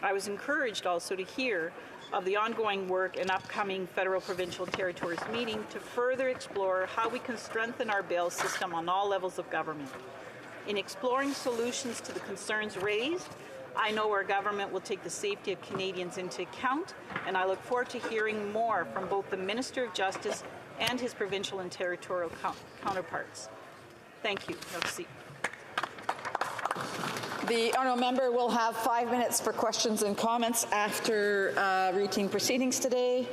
I was encouraged also to hear of the ongoing work and upcoming federal, provincial, and territories meeting to further explore how we can strengthen our bail system on all levels of government. In exploring solutions to the concerns raised, I know our government will take the safety of Canadians into account, and I look forward to hearing more from both the Minister of Justice and his provincial and territorial counterparts. Thank you. Merci. The honourable member will have 5 minutes for questions and comments after routine proceedings today.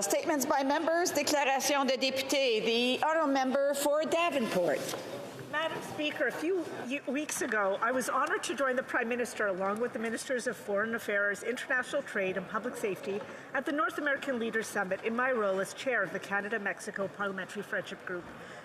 Statements by members, déclaration de député. The honourable member for Davenport. Madam Speaker, a few weeks ago, I was honoured to join the Prime Minister along with the Ministers of Foreign Affairs, International Trade and Public Safety at the North American Leaders Summit in my role as chair of the Canada-Mexico Parliamentary Friendship Group.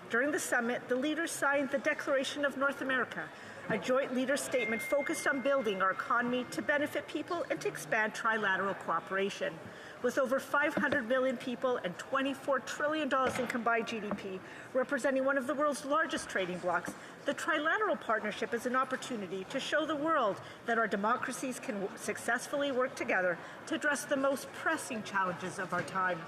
During the summit, the leaders signed the Declaration of North America, a joint leaders' statement focused on building our economy to benefit people and to expand trilateral cooperation. With over 500 million people and $24 trillion in combined GDP, representing one of the world's largest trading blocs, the trilateral partnership is an opportunity to show the world that our democracies can successfully work together to address the most pressing challenges of our time.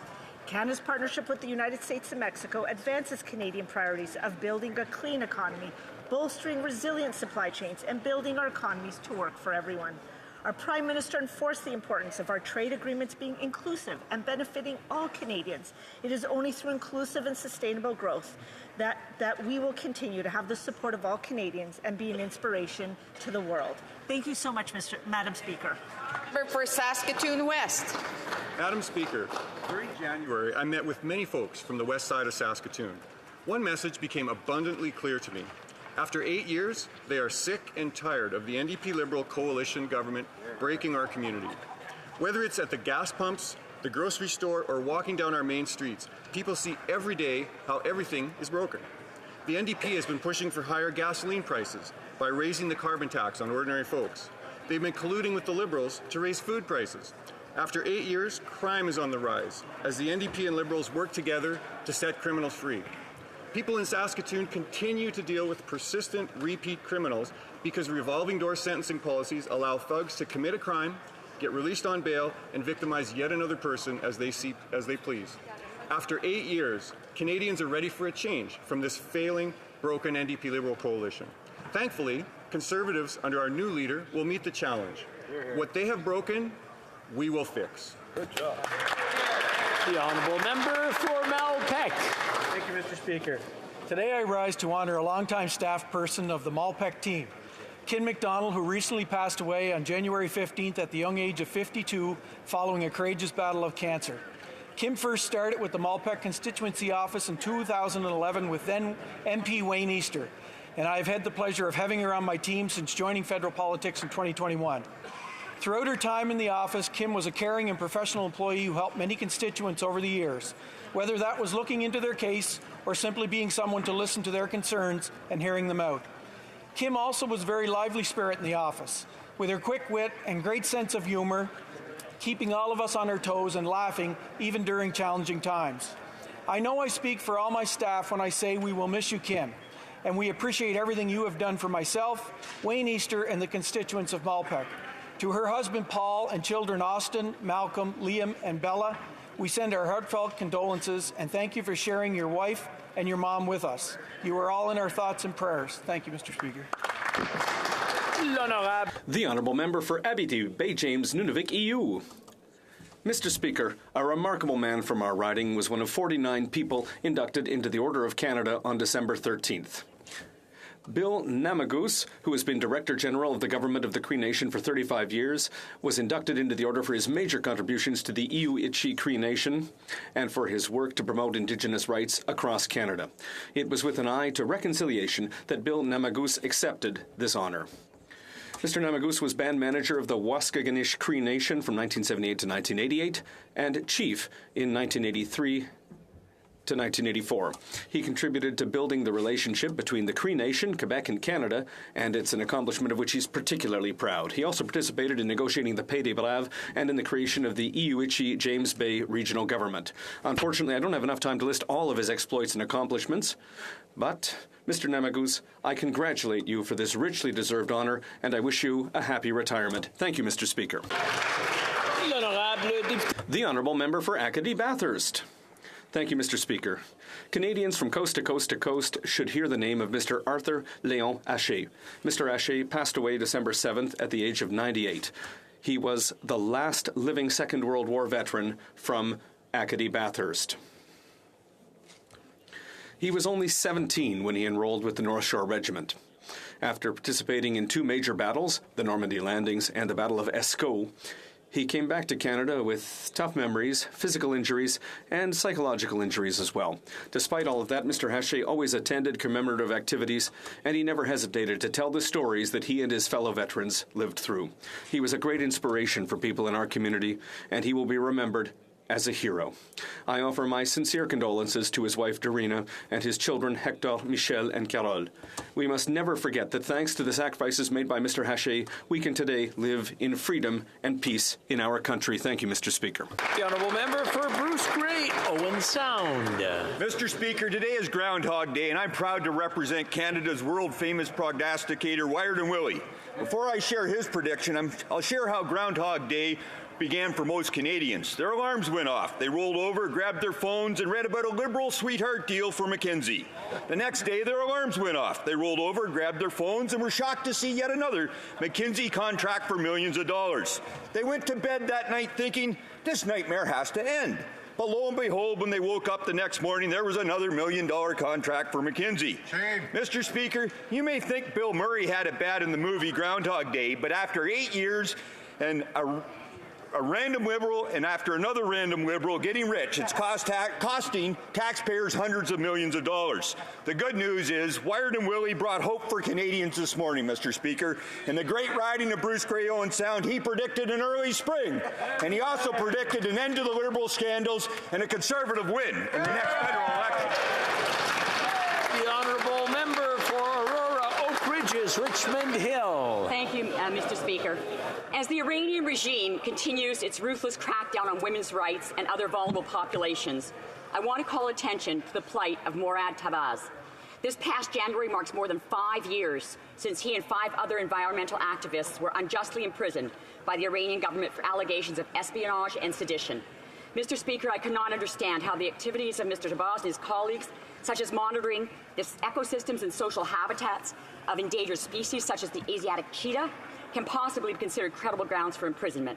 Canada's partnership with the United States and Mexico advances Canadian priorities of building a clean economy, bolstering resilient supply chains, and building our economies to work for everyone. Our Prime Minister enforced the importance of our trade agreements being inclusive and benefiting all Canadians. It is only through inclusive and sustainable growth that we will continue to have the support of all Canadians and be an inspiration to the world. Thank you so much, Madam Speaker. For Saskatoon West. Madam Speaker, during January, I met with many folks from the west side of Saskatoon. One message became abundantly clear to me. After 8 years, they are sick and tired of the NDP Liberal coalition government breaking our community. Whether it's at the gas pumps, the grocery store, or walking down our main streets, people see every day how everything is broken. The NDP has been pushing for higher gasoline prices by raising the carbon tax on ordinary folks. They've been colluding with the Liberals to raise food prices. After 8 years, crime is on the rise as the NDP and Liberals work together to set criminals free. People in Saskatoon continue to deal with persistent repeat criminals because revolving door sentencing policies allow thugs to commit a crime, get released on bail, and victimize yet another person as they please. After 8 years, Canadians are ready for a change from this failing, broken NDP Liberal coalition. Thankfully, Conservatives under our new leader will meet the challenge. What they have broken, we will fix. Good job. The honourable member for Malpeque. Thank you, Mr. Speaker. Today I rise to honour a longtime staff person of the Malpeque team, Ken McDonald, who recently passed away on January 15th at the young age of 52 following a courageous battle of cancer. Kim first started with the Malpeque constituency office in 2011 with then MP Wayne Easter, and I have had the pleasure of having her on my team since joining federal politics in 2021. Throughout her time in the office, Kim was a caring and professional employee who helped many constituents over the years, whether that was looking into their case or simply being someone to listen to their concerns and hearing them out. Kim also was a very lively spirit in the office, with her quick wit and great sense of humour, keeping all of us on our toes and laughing even during challenging times. I know I speak for all my staff when I say we will miss you, Kim, and we appreciate everything you have done for myself, Wayne Easter, and the constituents of Malpeque. To her husband, Paul, and children, Austin, Malcolm, Liam, and Bella, we send our heartfelt condolences and thank you for sharing your wife and your mom with us. You are all in our thoughts and prayers. Thank you, Mr. Speaker. The honourable member for Abitibi, Bay James, Nunavik, EU. Mr. Speaker, a remarkable man from our riding was one of 49 people inducted into the Order of Canada on December 13th. Bill Namagoose, who has been Director General of the Government of the Cree Nation for 35 years, was inducted into the order for his major contributions to the Iwi-Itshi Cree Nation and for his work to promote Indigenous rights across Canada. It was with an eye to reconciliation that Bill Namagoose accepted this honour. Mr. Namagoose was band manager of the Waskaganish Cree Nation from 1978 to 1988 and chief in 1983 to to 1984. He contributed to building the relationship between the Cree Nation, Quebec, and Canada, and it's an accomplishment of which he's particularly proud. He also participated in negotiating the Paix des Braves and in the creation of the Iuichi James Bay Regional Government. Unfortunately, I don't have enough time to list all of his exploits and accomplishments, but Mr. Namagoose, I congratulate you for this richly deserved honor, and I wish you a happy retirement. Thank you, Mr. Speaker. The Honourable Member for Acadie-Bathurst. Thank you, Mr. Speaker. Canadians from coast to coast to coast should hear the name of Mr. Arthur Léon Haché. Mr. Haché passed away December 7th at the age of 98. He was the last living Second World War veteran from Acadie-Bathurst. He was only 17 when he enrolled with the North Shore Regiment. After participating in two major battles, the Normandy landings and the Battle of Escaut, he came back to Canada with tough memories, physical injuries, and psychological injuries as well. Despite all of that, Mr. Haché always attended commemorative activities, and he never hesitated to tell the stories that he and his fellow veterans lived through. He was a great inspiration for people in our community, and he will be remembered as a hero. I offer my sincere condolences to his wife, Dorina, and his children, Hector, Michel, and Carole. We must never forget that thanks to the sacrifices made by Mr. Haché, we can today live in freedom and peace in our country. Thank you, Mr. Speaker. The Honourable Member for Bruce Grey, Owen Sound. Mr. Speaker, today is Groundhog Day, and I'm proud to represent Canada's world-famous prognosticator, Wired and Willie. Before I share his prediction, I'll share how Groundhog Day began for most Canadians. Their alarms went off. They rolled over, grabbed their phones, and read about a Liberal sweetheart deal for McKinsey. The next day, their alarms went off. They rolled over, grabbed their phones, and were shocked to see yet another McKinsey contract for millions of dollars. They went to bed that night thinking, this nightmare has to end. But lo and behold, when they woke up the next morning, there was another $1 million contract for McKinsey. Shame. Mr. Speaker, you may think Bill Murray had it bad in the movie Groundhog Day, but after 8 years and a random Liberal and after another random Liberal getting rich, it's costing taxpayers hundreds of millions of dollars. The good news is Wired and Willie brought hope for Canadians this morning, Mr. Speaker. In the great riding of Bruce Grey, Owen Sound, he predicted an early spring, and he also predicted an end to the Liberal scandals and a Conservative win in the next federal election. The Honourable Member for Aurora Oak Ridges, Richmond Hill. Thank you, Mr. Speaker. As the Iranian regime continues its ruthless crackdown on women's rights and other vulnerable populations, I want to call attention to the plight of Morad Tabaz. This past January marks more than 5 years since he and 5 other environmental activists were unjustly imprisoned by the Iranian government for allegations of espionage and sedition. Mr. Speaker, I cannot understand how the activities of Mr. Tabaz and his colleagues, such as monitoring the ecosystems and social habitats of endangered species such as the Asiatic cheetah, can possibly be considered credible grounds for imprisonment.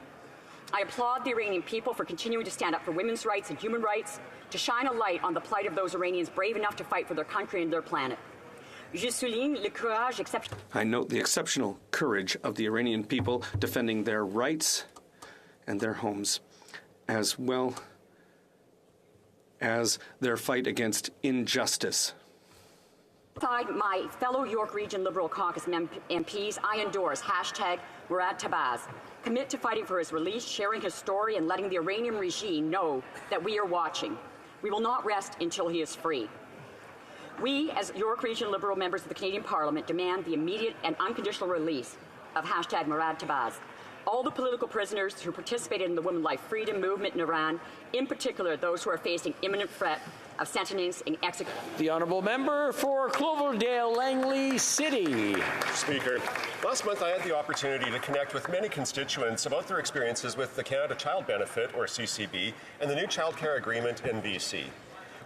I applaud the Iranian people for continuing to stand up for women's rights and human rights, to shine a light on the plight of those Iranians brave enough to fight for their country and their planet. I note the exceptional courage of the Iranian people defending their rights and their homes, as well as their fight against injustice. Alongside my fellow York Region Liberal Caucus MPs, I endorse #Morad Tabaz. Commit to fighting for his release, sharing his story, and letting the Iranian regime know that we are watching. We will not rest until he is free. We, as York Region Liberal members of the Canadian Parliament, demand the immediate and unconditional release of #Morad Tabaz. All the political prisoners who participated in the Women Life Freedom movement in Iran, in particular those who are facing imminent threat of sentencing and execution. The Honourable Member for Cloverdale, Langley City. Speaker, last month I had the opportunity to connect with many constituents about their experiences with the Canada Child Benefit, or CCB, and the new child care agreement in BC.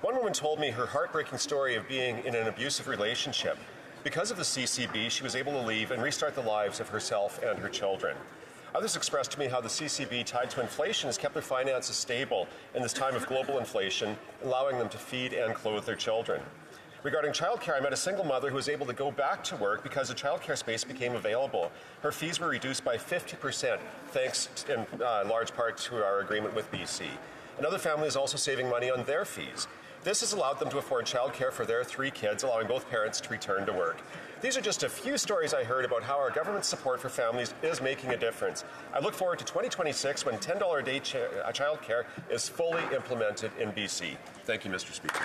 One woman told me her heartbreaking story of being in an abusive relationship. Because of the CCB, she was able to leave and restart the lives of herself and her children. Others expressed to me how the CCB, tied to inflation, has kept their finances stable in this time of global inflation, allowing them to feed and clothe their children. Regarding childcare, I met a single mother who was able to go back to work because the childcare space became available. Her fees were reduced by 50%, thanks in large part to our agreement with BC. Another family is also saving money on their fees. This has allowed them to afford childcare for their 3 kids, allowing both parents to return to work. These are just a few stories I heard about how our government's support for families is making a difference. I look forward to 2026 when $10 a day childcare is fully implemented in BC. Thank you, Mr. Speaker.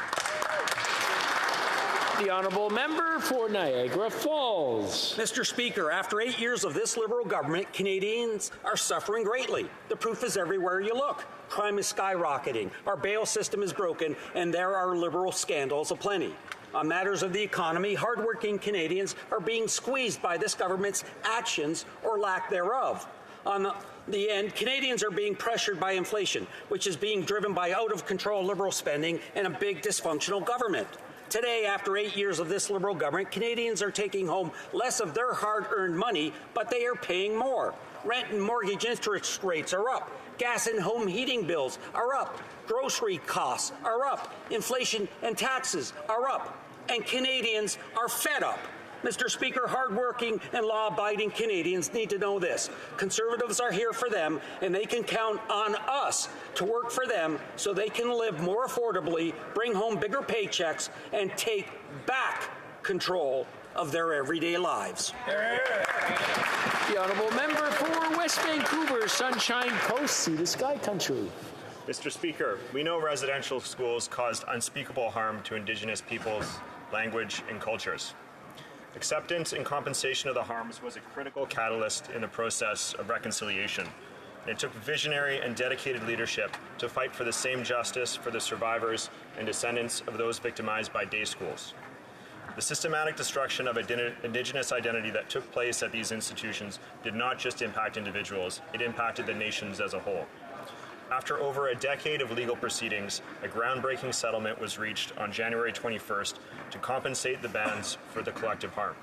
The honourable member for Niagara Falls. Mr. Speaker, after 8 years of this Liberal government, Canadians are suffering greatly. The proof is everywhere you look. Crime is skyrocketing, our bail system is broken, and there are Liberal scandals aplenty. On matters of the economy, hardworking Canadians are being squeezed by this government's actions or lack thereof. On the end, Canadians are being pressured by inflation, which is being driven by out-of-control Liberal spending and a big dysfunctional government. Today, after 8 years of this Liberal government, Canadians are taking home less of their hard-earned money, but they are paying more. Rent and mortgage interest rates are up. Gas and home heating bills are up. Grocery costs are up. Inflation and taxes are up. And Canadians are fed up. Mr. Speaker, hardworking and law-abiding Canadians need to know this. Conservatives are here for them, and they can count on us to work for them so they can live more affordably, bring home bigger paychecks, and take back control of their everyday lives. The honourable member for West Vancouver, Sunshine Coast, Sea to Sky Country. Mr. Speaker, we know residential schools caused unspeakable harm to Indigenous peoples, language, and cultures. Acceptance and compensation of the harms was a critical catalyst in the process of reconciliation. And it took visionary and dedicated leadership to fight for the same justice for the survivors and descendants of those victimized by day schools. The systematic destruction of Indigenous identity that took place at these institutions did not just impact individuals, it impacted the nations as a whole. After over a decade of legal proceedings, a groundbreaking settlement was reached on January 21st to compensate the bands for the collective harm.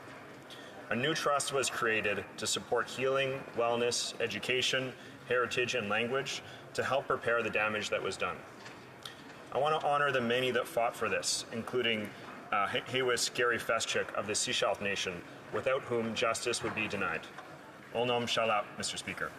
A new trust was created to support healing, wellness, education, heritage, and language to help repair the damage that was done. I want to honor the many that fought for this, including HoC Gary Feschuk of the Sechelt Nation, without whom justice would be denied. Olnom Shalap, Mr. Speaker.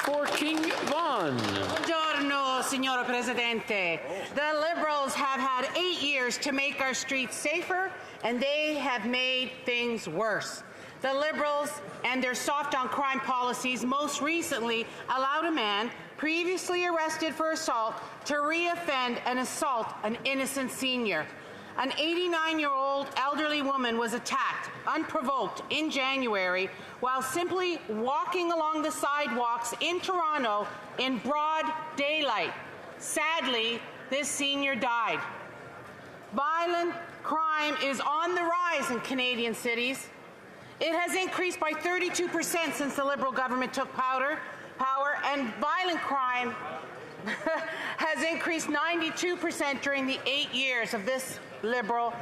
For King Von. Buongiorno, Signor Presidente. The Liberals have had 8 years to make our streets safer, and they have made things worse. The Liberals and their soft-on-crime policies most recently allowed a man previously arrested for assault to re-offend and assault an innocent senior. An 89-year-old elderly woman was attacked unprovoked in January while simply walking along the sidewalks in Toronto in broad daylight. Sadly, this senior died. Violent crime is on the rise in Canadian cities. It has increased by 32% since the Liberal government took power, and violent crime has increased 92% during the 8 years of this Liberal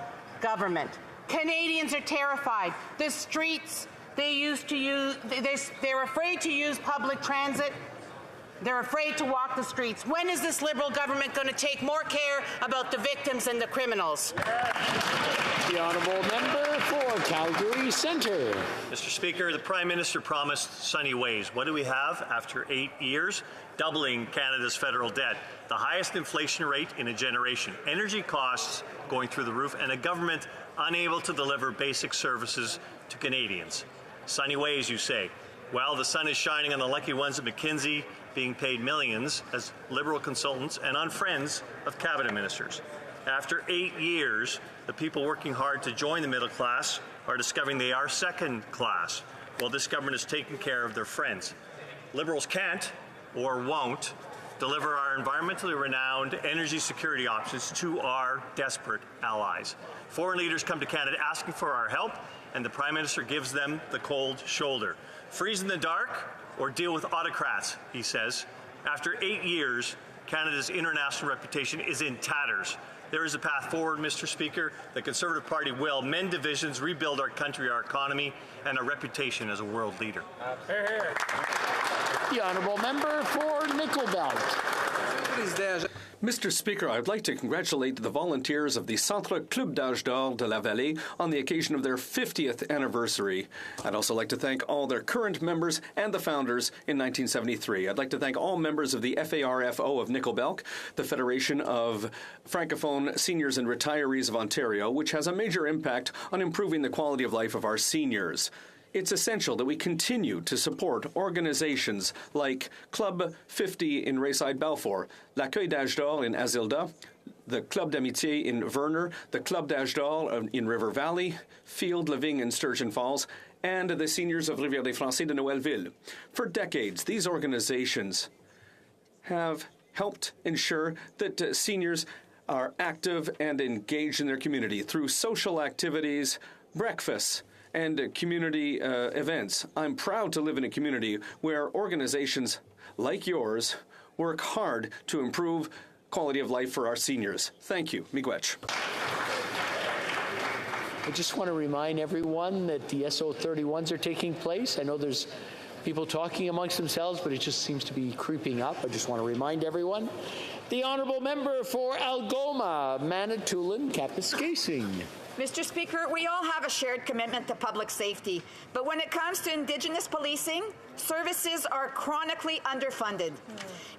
government. Canadians are terrified. The streets they used to use, they're afraid to use public transit. They're afraid to walk the streets. When is this Liberal government going to take more care about the victims and the criminals? The honourable member for Calgary Centre. Mr. Speaker, the Prime Minister promised sunny ways. What do we have after 8 years? Doubling Canada's federal debt, the highest inflation rate in a generation, energy costs going through the roof, and a government unable to deliver basic services to Canadians. Sunny ways, you say. Well, the sun is shining on the lucky ones at McKinsey, being paid millions as Liberal consultants, and on friends of cabinet ministers. After 8 years, the people working hard to join the middle class are discovering they are second class, while this government is taking care of their friends. Liberals can't or won't deliver our environmentally renowned energy security options to our desperate allies. Foreign leaders come to Canada asking for our help, and the Prime Minister gives them the cold shoulder. Freeze in the dark or deal with autocrats, he says. After 8 years, Canada's international reputation is in tatters. There is a path forward, Mr. Speaker. The Conservative Party will mend divisions, rebuild our country, our economy, and our reputation as a world leader. The honourable member for Nickel Belt. Mr. Speaker, I'd like to congratulate the volunteers of the Centre Club d'Âge d'Or de la Vallée on the occasion of their 50th anniversary. I'd also like to thank all their current members and the founders in 1973. I'd like to thank all members of the FARFO of Nickelbelk, the Federation of Francophone Seniors and Retirees of Ontario, which has a major impact on improving the quality of life of our seniors. It's essential that we continue to support organizations like Club 50 in Rayside Balfour, L'Accueil d'Âge d'Or in Azilda, the Club d'Amitié in Verner, the Club d'Âge d'Or in River Valley, Field Living in Sturgeon Falls, and the Seniors of Rivière-des-Français de Noëllville. For decades, these organizations have helped ensure that seniors are active and engaged in their community through social activities, breakfasts, and community events. I'm proud to live in a community where organizations like yours work hard to improve quality of life for our seniors. Thank you. Miigwech. I just want to remind everyone that the SO31s are taking place. I know there's people talking amongst themselves, but it just seems to be creeping up. I just want to remind everyone. The Honourable Member for Algoma, Manitoulin, Kapuskasing. Mr. Speaker, we all have a shared commitment to public safety, but when it comes to Indigenous policing, services are chronically underfunded.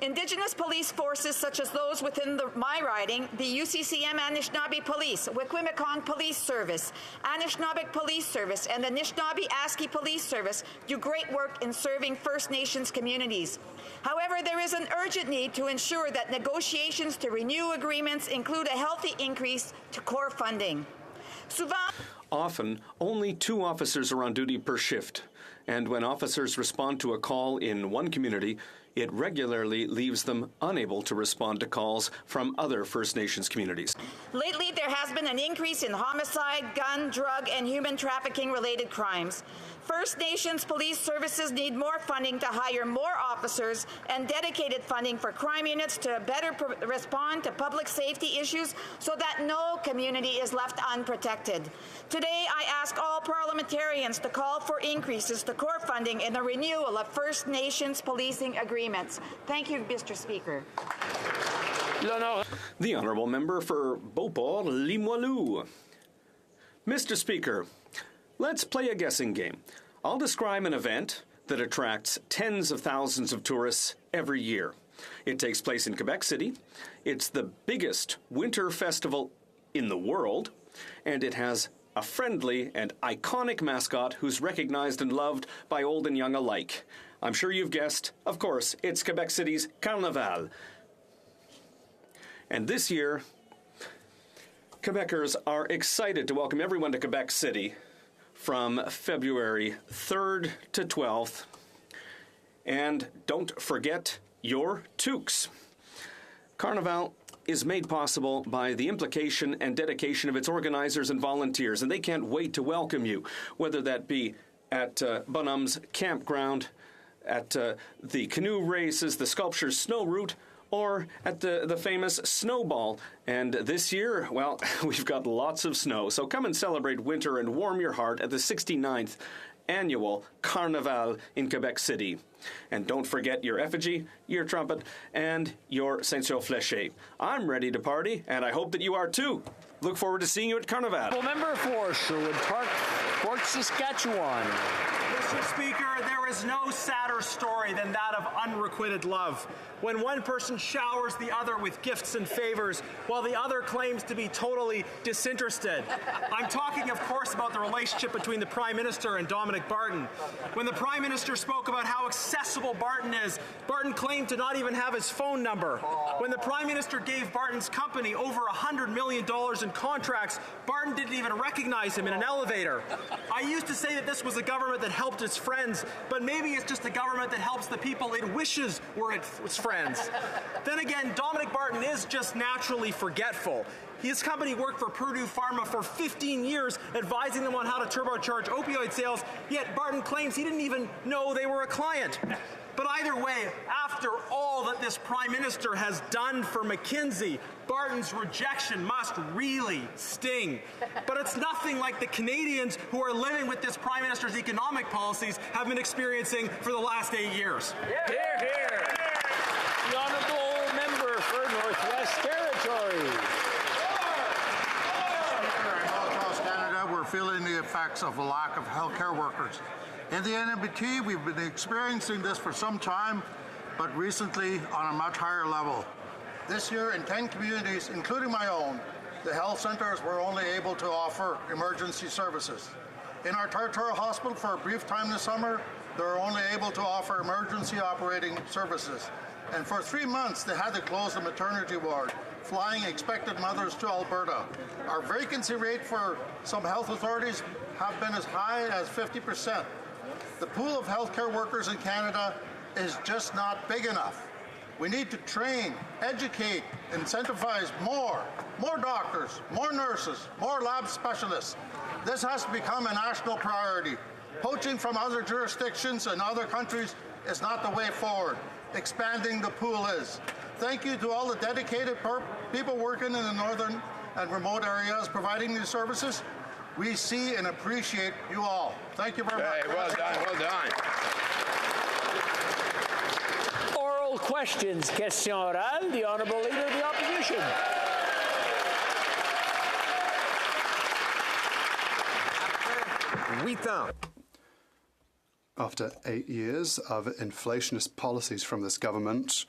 Indigenous police forces such as those within my riding, the UCCM Anishinaabe Police, Wikwemikong Police Service, Anishinaabeg Police Service, and the Anishinaabe ASCII Police Service do great work in serving First Nations communities. However, there is an urgent need to ensure that negotiations to renew agreements include a healthy increase to core funding. Often, only 2 officers are on duty per shift, and when officers respond to a call in one community, it regularly leaves them unable to respond to calls from other First Nations communities. Lately, there has been an increase in homicide, gun, drug, and human trafficking-related crimes. First Nations police services need more funding to hire more officers and dedicated funding for crime units to better respond to public safety issues so that no community is left unprotected. Today, I ask all parliamentarians to call for increases to core funding and the renewal of First Nations policing agreements. Thank you, Mr. Speaker. The Honourable Member for Beauport-Limoilou. Mr. Speaker, let's play a guessing game. I'll describe an event that attracts tens of thousands of tourists every year. It takes place in Quebec City. It's the biggest winter festival in the world, and it has a friendly and iconic mascot who's recognized and loved by old and young alike. I'm sure you've guessed, of course, it's Quebec City's Carnaval. And this year, Quebecers are excited to welcome everyone to Quebec City from February 3rd to 12th. And don't forget your toques. Carnival is made possible by the implication and dedication of its organizers and volunteers, and they can't wait to welcome you, whether that be at Bonham's Campground, at the canoe races, the sculpture snow route, or at the famous snowball. And this year, well, we've got lots of snow. So come and celebrate winter and warm your heart at the 69th annual Carnaval in Quebec City. And don't forget your effigy, your trumpet, and your Ceinture Fléchée. I'm ready to party, and I hope that you are too. Look forward to seeing you at Carnaval. Member for Sherwood Park, Fort Saskatchewan. Mr. Speaker, there is no sadder story than that of unrequited love. When one person showers the other with gifts and favors, while the other claims to be totally disinterested. I'm talking, of course, about the relationship between the Prime Minister and Dominic Barton. When the Prime Minister spoke about how accessible Barton is, Barton claimed to not even have his phone number. When the Prime Minister gave Barton's company over $100 million in contracts, Barton didn't even recognize him in an elevator. I used to say that this was a government that helped its friends, but maybe it's just a government that helps the people it wishes were its friends. Then again, Dominic Barton is just naturally forgetful. His company worked for Purdue Pharma for 15 years, advising them on how to turbocharge opioid sales, yet Barton claims he didn't even know they were a client. But either way, after all that this Prime Minister has done for McKinsey, Barton's rejection must really sting. But it's nothing like the Canadians who are living with this Prime Minister's economic policies have been experiencing for the last 8 years. Hear, hear. The Honourable Member for Northwest Territories. Across Canada, we're feeling the effects of a lack of healthcare workers. In the NMBT, we've been experiencing this for some time, but recently on a much higher level. This year, in 10 communities, including my own, the health centers were only able to offer emergency services. In our territorial hospital, for a brief time this summer, they were only able to offer emergency operating services. And for 3 months, they had to close the maternity ward, flying expectant mothers to Alberta. Our vacancy rate for some health authorities have been as high as 50%. The pool of healthcare workers in Canada is just not big enough. We need to train, educate, incentivize more doctors, more nurses, more lab specialists. This has to become a national priority. Poaching from other jurisdictions and other countries is not the way forward. Expanding the pool is. Thank you to all the dedicated people working in the northern and remote areas providing these services. We see and appreciate you all. Thank you very much. Hey, well done, well done. Oral questions. Question orale. The Honourable Leader of the Opposition. After 8 years of inflationist policies from this government,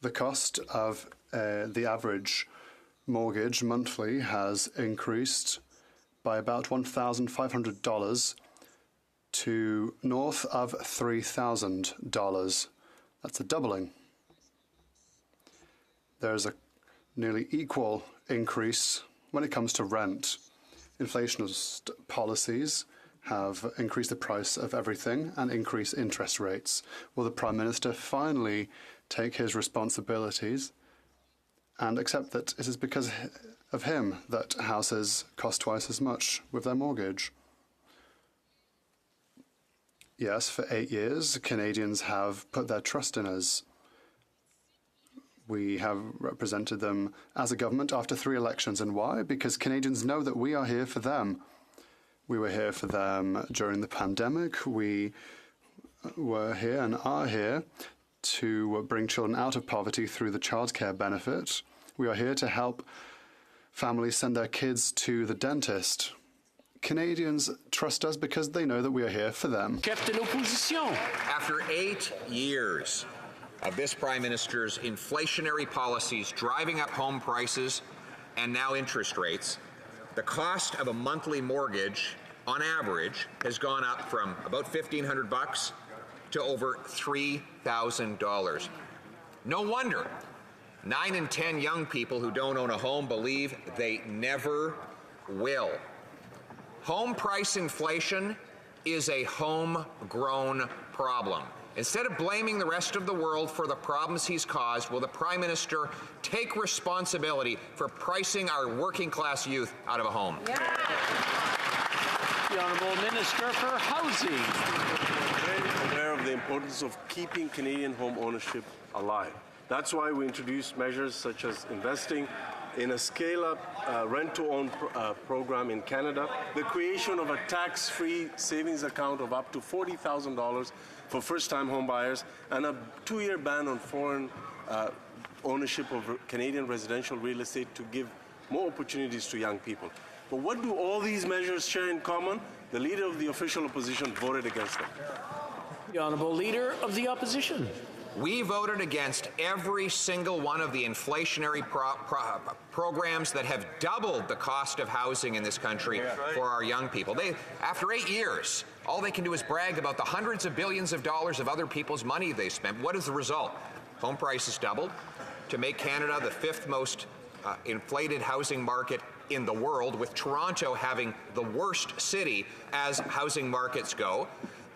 the cost of the average mortgage monthly has increased by about $1,500 to north of $3,000. That's a doubling. There's a nearly equal increase when it comes to rent. Inflationist policies have increased the price of everything and increased interest rates. Will the Prime Minister finally take his responsibilities and accept that it is because of him that houses cost twice as much with their mortgage? Yes, for 8 years, Canadians have put their trust in us. We have represented them as a government after 3 elections. And why? Because Canadians know that we are here for them. We were here for them during the pandemic. We were here and are here to bring children out of poverty through the childcare benefit. We are here to help families send their kids to the dentist. Canadians trust us because they know that we are here for them. Chef de l'opposition. After 8 years of this Prime Minister's inflationary policies driving up home prices and now interest rates, the cost of a monthly mortgage, on average, has gone up from about $1,500 to over $3,000. No wonder 9 in 10 young people who don't own a home believe they never will. Home price inflation is a homegrown problem. Instead of blaming the rest of the world for the problems he's caused, will the Prime Minister take responsibility for pricing our working-class youth out of a home? Yeah. The Honourable Minister for Housing. I'm very aware of the importance of keeping Canadian home ownership alive. That's why we introduced measures such as investing in a scale-up rent-to-own program in Canada, the creation of a tax-free savings account of up to $40,000 for first-time home buyers, and a 2-year ban on foreign ownership of Canadian residential real estate to give more opportunities to young people. But what do all these measures share in common? The Leader of the official opposition voted against them. The Honourable Leader of the Opposition. We voted against every single one of the inflationary programs that have doubled the cost of housing in this country for our young people. After 8 years, all they can do is brag about the hundreds of billions of dollars of other people's money they spent. What is the result? Home prices doubled to make Canada the 5th most inflated housing market in the world, with Toronto having the worst city as housing markets go.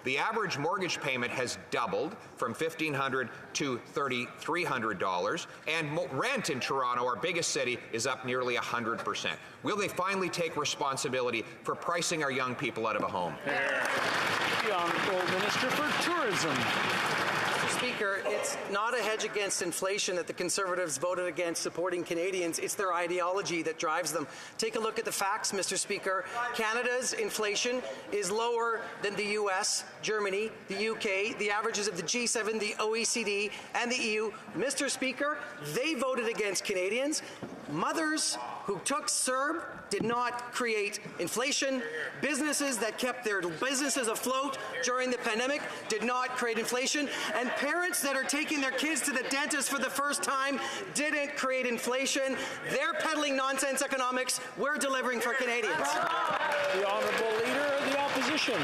The average mortgage payment has doubled from $1,500 to $3,300, and rent in Toronto, our biggest city, is up nearly 100%. Will they finally take responsibility for pricing our young people out of a home? The Honourable Minister for Tourism. Mr. Speaker, it's not a hedge against inflation that the Conservatives voted against supporting Canadians. It's their ideology that drives them. Take a look at the facts, Mr. Speaker. Canada's inflation is lower than the US, Germany, the UK, the averages of the G7, the OECD, and the EU. Mr. Speaker, they voted against Canadians. Mothers who took CERB did not create inflation. Businesses that kept their businesses afloat during the pandemic did not create inflation. And parents that are taking their kids to the dentist for the first time didn't create inflation. They're peddling nonsense economics. We're delivering for Canadians. The Honourable Leader of the Opposition.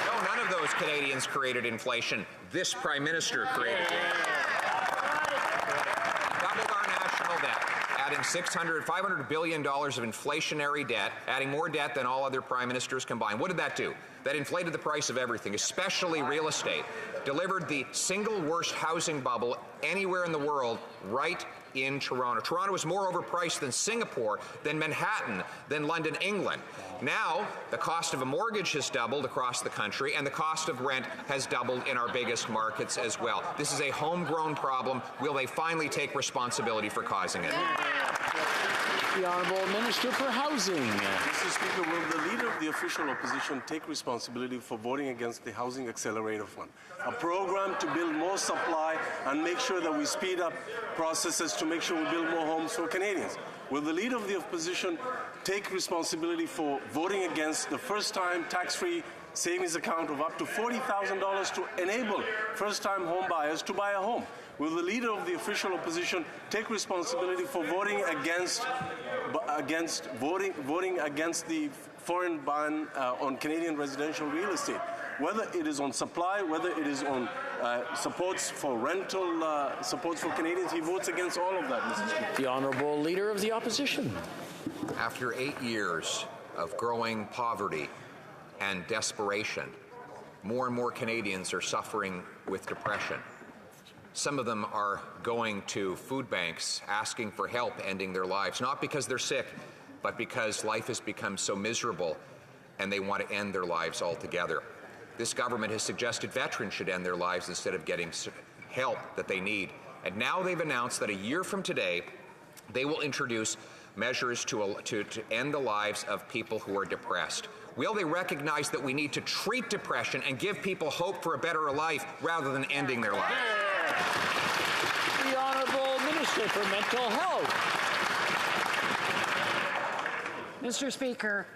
No, none of those Canadians created inflation. This Prime Minister created it. Doubled our national debt, adding $500 billion of inflationary debt, adding more debt than all other prime ministers combined. What did that do? That inflated the price of everything, especially real estate. Delivered the single worst housing bubble anywhere in the world right in Toronto. Toronto is more overpriced than Singapore, than Manhattan, than London, England. Now, the cost of a mortgage has doubled across the country, and the cost of rent has doubled in our biggest markets as well. This is a homegrown problem. Will they finally take responsibility for causing it? The Honourable Minister for Housing. Mr. Speaker, will the Leader of the official opposition take responsibility for voting against the Housing Accelerator Fund, a program to build more supply and make sure that we speed up processes to make sure we build more homes for Canadians? Will the Leader of the opposition take responsibility for voting against the first-time tax-free savings account of up to $40,000 to enable first-time home buyers to buy a home? Will the Leader of the official opposition take responsibility for voting against the foreign ban on Canadian residential real estate? Whether it is on supply, whether it is on supports for rental, supports for Canadians, he votes against all of that, Mr. Speaker. The Honourable Leader of the Opposition. After 8 years of growing poverty and desperation, more and more Canadians are suffering with depression. Some of them are going to food banks asking for help ending their lives, not because they're sick, but because life has become so miserable and they want to end their lives altogether. This government has suggested veterans should end their lives instead of getting help that they need. And now they've announced that a year from today, they will introduce measures to end the lives of people who are depressed. Will they recognize that we need to treat depression and give people hope for a better life rather than ending their life? The Honourable Minister for Mental Health. Mr. Speaker,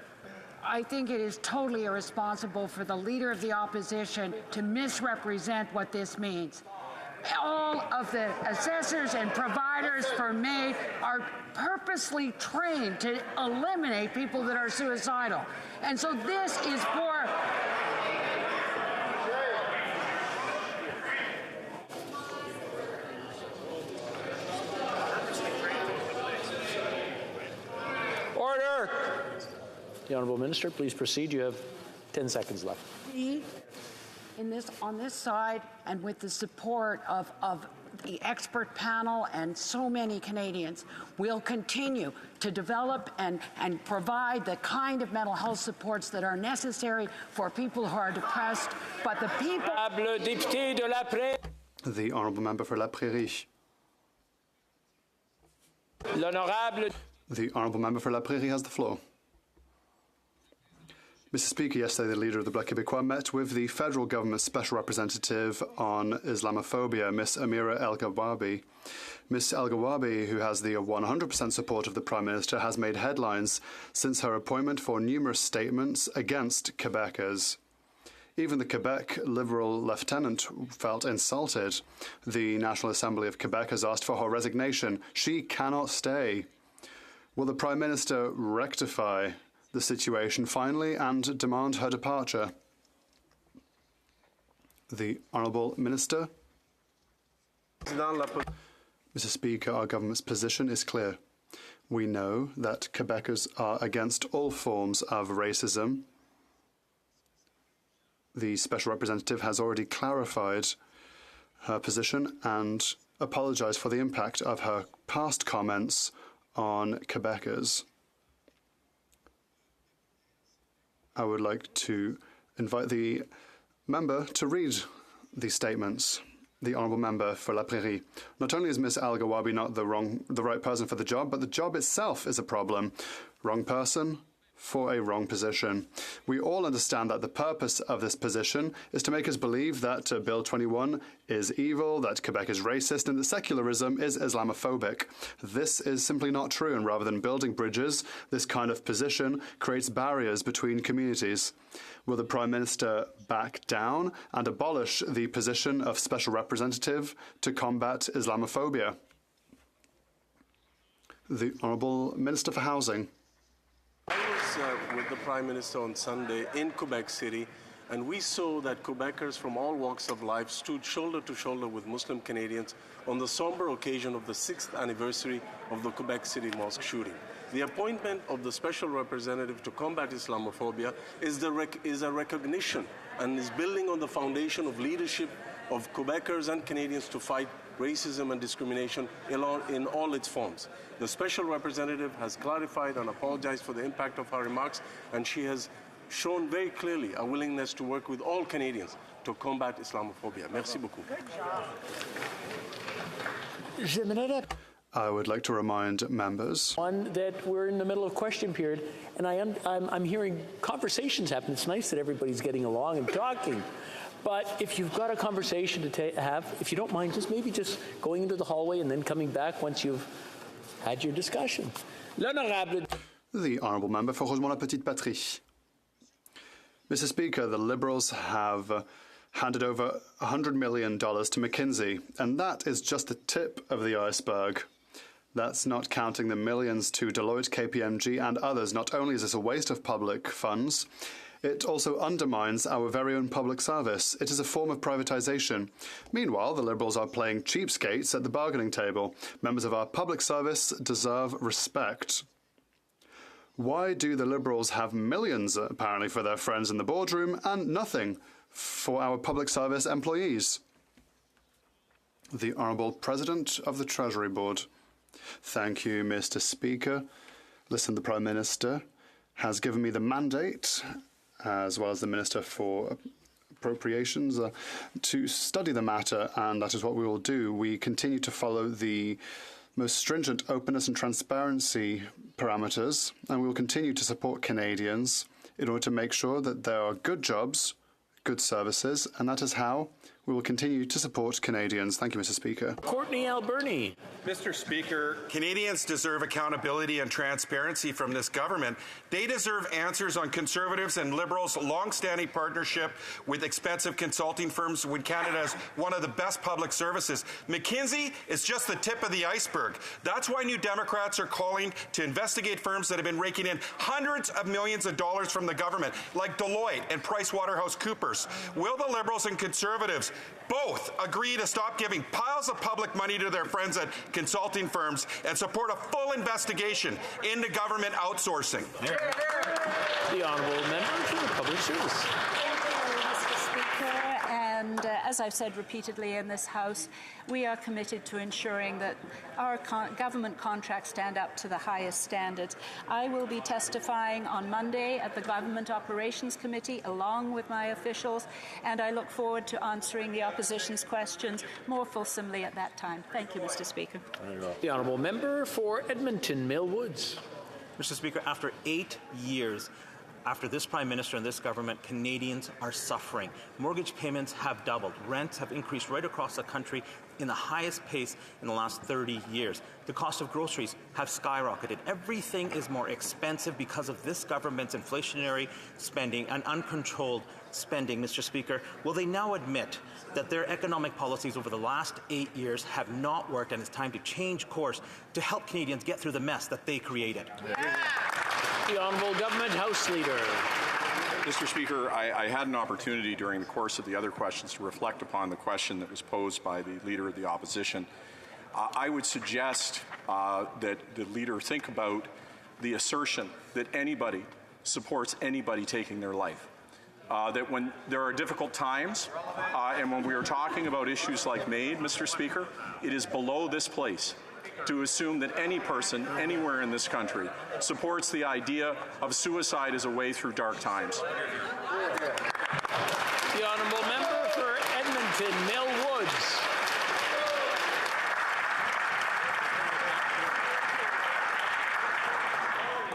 I think it is totally irresponsible for the Leader of the Opposition to misrepresent what this means. All of the assessors and providers for MAID are purposely trained to eliminate people that are suicidal. And so this is for... Order! The Honourable Minister, please proceed. You have 10 seconds left. On this side, and with the support of the expert panel and so many Canadians, will continue to develop and provide the kind of mental health supports that are necessary for people who are depressed. But the people... The Honourable Member for La Prairie. The Honourable Member for La Prairie has the floor. Mr. Speaker, yesterday the Leader of the Bloc Québécois met with the federal government's Special Representative on Islamophobia, Ms. Amira El-Gawabi. Ms. El-Gawabi, who has the 100% support of the Prime Minister, has made headlines since her appointment for numerous statements against Quebecers. Even the Quebec Liberal lieutenant felt insulted. The National Assembly of Quebec has asked for her resignation. She cannot stay. Will the Prime Minister rectify the situation finally and demand her departure? The Honourable Minister. Mr. Speaker, our government's position is clear. We know that Quebecers are against all forms of racism. The Special Representative has already clarified her position and apologised for the impact of her past comments on Quebecers. I would like to invite the member to read these statements. The Honourable Member for La Prairie. Not only is Ms Al Gawabi not the right person for the job, but the job itself is a problem. Wrong person for a wrong position. We all understand that the purpose of this position is to make us believe that Bill 21 is evil, that Quebec is racist, and that secularism is Islamophobic. This is simply not true, and rather than building bridges, this kind of position creates barriers between communities. Will the Prime Minister back down and abolish the position of Special Representative to combat Islamophobia? The Honourable Minister for Housing. I was with the Prime Minister on Sunday in Quebec City, and we saw that Quebecers from all walks of life stood shoulder to shoulder with Muslim Canadians on the somber occasion of the 6th anniversary of the Quebec City mosque shooting. The appointment of the Special Representative to combat Islamophobia is a recognition and is building on the foundation of leadership of Quebecers and Canadians to fight racism and discrimination in all its forms. The Special Representative has clarified and apologized for the impact of her remarks, and she has shown very clearly a willingness to work with all Canadians to combat Islamophobia. Merci beaucoup. I would like to remind members that we're in the middle of question period, and I'm hearing conversations happen. It's nice that everybody's getting along and talking. But if you've got a conversation to have, if you don't mind, just going into the hallway and then coming back once you've had your discussion. The Honourable Member for Rosemont-la-Petite-Patrie. Mr. Speaker, the Liberals have handed over $100 million to McKinsey, and that is just the tip of the iceberg. That's not counting the millions to Deloitte, KPMG and others. Not only is this a waste of public funds, it also undermines our very own public service. It is a form of privatisation. Meanwhile, the Liberals are playing cheapskates at the bargaining table. Members of our public service deserve respect. Why do the Liberals have millions, apparently, for their friends in the boardroom and nothing for our public service employees? The Honourable President of the Treasury Board. Thank you, Mr. Speaker. Listen, the Prime Minister has given me the mandate, as well as the Minister for Appropriations, to study the matter, and that is what we will do. We continue to follow the most stringent openness and transparency parameters, and we will continue to support Canadians in order to make sure that there are good jobs, good services, and that is how we will continue to support Canadians. Thank you, Mr. Speaker. Courtney Alberni. Mr. Speaker, Canadians deserve accountability and transparency from this government. They deserve answers on Conservatives and Liberals' long-standing partnership with expensive consulting firms when Canada has one of the best public services. McKinsey is just the tip of the iceberg. That's why New Democrats are calling to investigate firms that have been raking in hundreds of millions of dollars from the government, like Deloitte and PricewaterhouseCoopers. Will the Liberals and Conservatives both agree to stop giving piles of public money to their friends at consulting firms and support a full investigation into government outsourcing? The Honourable Member for Public Service. And as I've said repeatedly in this House, we are committed to ensuring that our government contracts stand up to the highest standards. I will be testifying on Monday at the Government Operations Committee along with my officials, and I look forward to answering the opposition's questions more fulsomely at that time. Thank you, Mr. Speaker. The Honourable Member for Edmonton Millwoods. Mr. Speaker, after 8 years, after this Prime Minister and this government, Canadians are suffering. Mortgage payments have doubled. Rents have increased right across the country in the highest pace in the last 30 years. The cost of groceries have skyrocketed. Everything is more expensive because of this government's inflationary spending and uncontrolled spending. Mr. Speaker, will they now admit that their economic policies over the last 8 years have not worked and it's time to change course to help Canadians get through the mess that they created? The Honourable Government House Leader. Mr. Speaker, I had an opportunity during the course of the other questions to reflect upon the question that was posed by the Leader of the Opposition. I would suggest that the Leader think about the assertion that anybody supports anybody taking their life. That when there are difficult times, and when we are talking about issues like MAID, Mr. Speaker, it is below this place to assume that any person anywhere in this country supports the idea of suicide as a way through dark times. The Honourable Hamilton Mill Woods.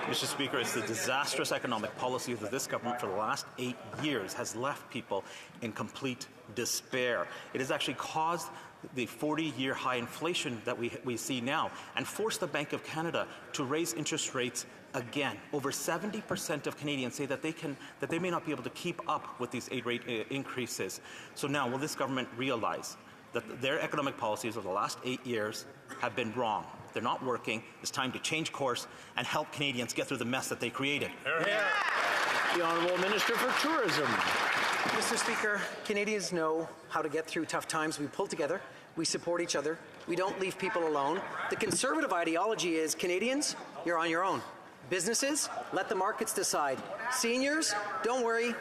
Mr. Speaker, it's the disastrous economic policy of this government for the last 8 years has left people in complete despair. It has actually caused the 40-year high inflation that we see now and forced the Bank of Canada to raise interest rates again. Over 70% of Canadians say that they may not be able to keep up with these rate increases. So now, will this government realize that their economic policies over the last 8 years have been wrong? They're not working. It's time to change course and help Canadians get through the mess that they created. The Honourable Minister for Tourism. Mr. Speaker, Canadians know how to get through tough times. We pull together. We support each other. We don't leave people alone. The Conservative ideology is, Canadians, you're on your own. Businesses, let the markets decide. Seniors, don't worry.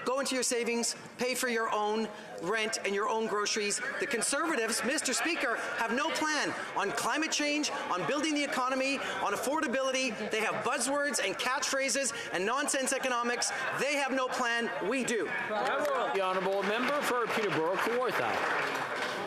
Go into your savings, pay for your own rent and your own groceries. The Conservatives, Mr. Speaker, have no plan on climate change, on building the economy, on affordability. They have buzzwords and catchphrases and nonsense economics. They have no plan. We do. The Honourable Member for Peterborough-Kawartha.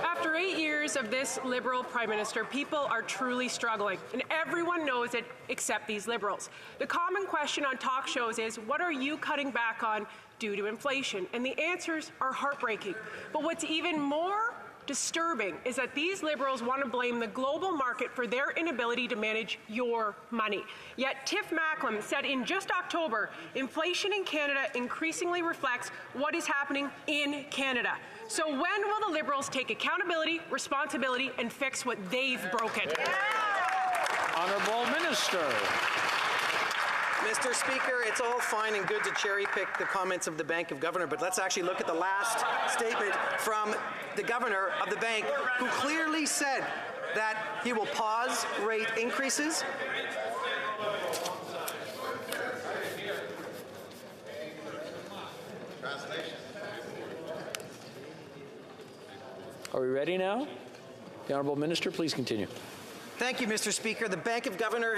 After 8 years of this Liberal Prime Minister, people are truly struggling, and everyone knows it except these Liberals. The common question on talk shows is, what are you cutting back on due to inflation? And the answers are heartbreaking. But what's even more disturbing is that these Liberals want to blame the global market for their inability to manage your money. Yet Tiff Macklem said in just October, inflation in Canada increasingly reflects what is happening in Canada. So when will the Liberals take accountability, responsibility, and fix what they've broken? Honourable Minister. Mr. Speaker, it's all fine and good to cherry-pick the comments of the Bank of Governor, but let's actually look at the last statement from the Governor of the Bank, who clearly said that he will pause rate increases. Are we ready now? The Honourable Minister, please continue. Thank you, Mr. Speaker. The Bank of Canada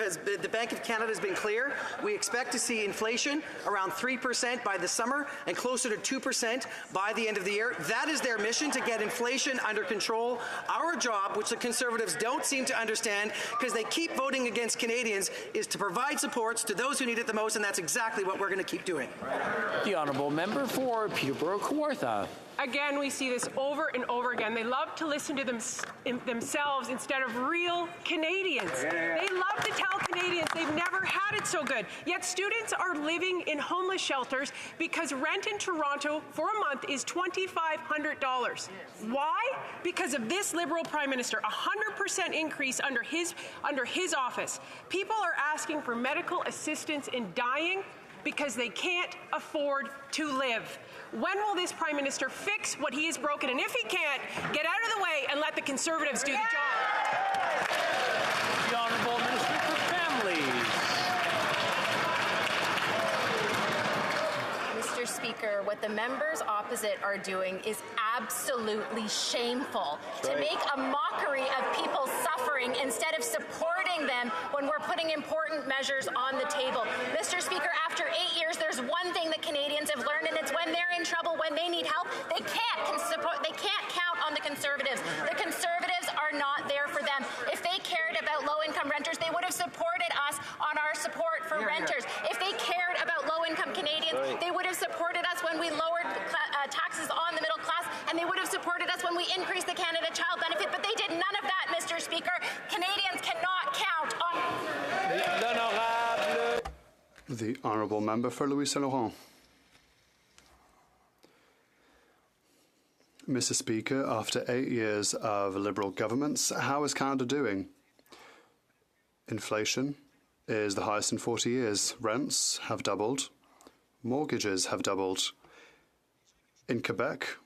has been clear. We expect to see inflation around 3% by the summer and closer to 2% by the end of the year. That is their mission, to get inflation under control. Our job, which the Conservatives don't seem to understand because they keep voting against Canadians, is to provide supports to those who need it the most, and that's exactly what we're going to keep doing. The Honourable Member for Peterborough-Kawartha. Again, we see this over and over again. They love to listen to themselves instead of real Canadians. They love to tell Canadians they've never had it so good. Yet students are living in homeless shelters because rent in Toronto for a month is $2,500. Why? Because of this Liberal Prime Minister, 100% increase under his office. People are asking for medical assistance in dying because they can't afford to live. When will this Prime Minister fix what he has broken? And if he can't, get out of the way and let the Conservatives do the job. The Honourable Minister for Families. Mr. Speaker, what the members opposite are doing is absolutely shameful. To make a mockery of people suffering instead of supporting them when we're putting important measures on the table. Mr. Speaker, after 8 years, there's one thing that Canadians have learned, and it's when they're in trouble, when they need help, they can't count on the Conservatives. The Conservatives are not there for them. If they cared about low-income renters, they would have supported us on our support for renters. If they cared about low-income Canadians, they would have supported us when we lowered taxes on the middle class, and they would have supported us when we increased the Canada Child Benefit, but they did none of that, Mr. Speaker. Canadians cannot count on... The Honourable Member for Louis Saint Laurent. Mr. Speaker, after 8 years of Liberal governments, how is Canada doing? Inflation is the highest in 40 years. Rents have doubled. Mortgages have doubled. In Quebec,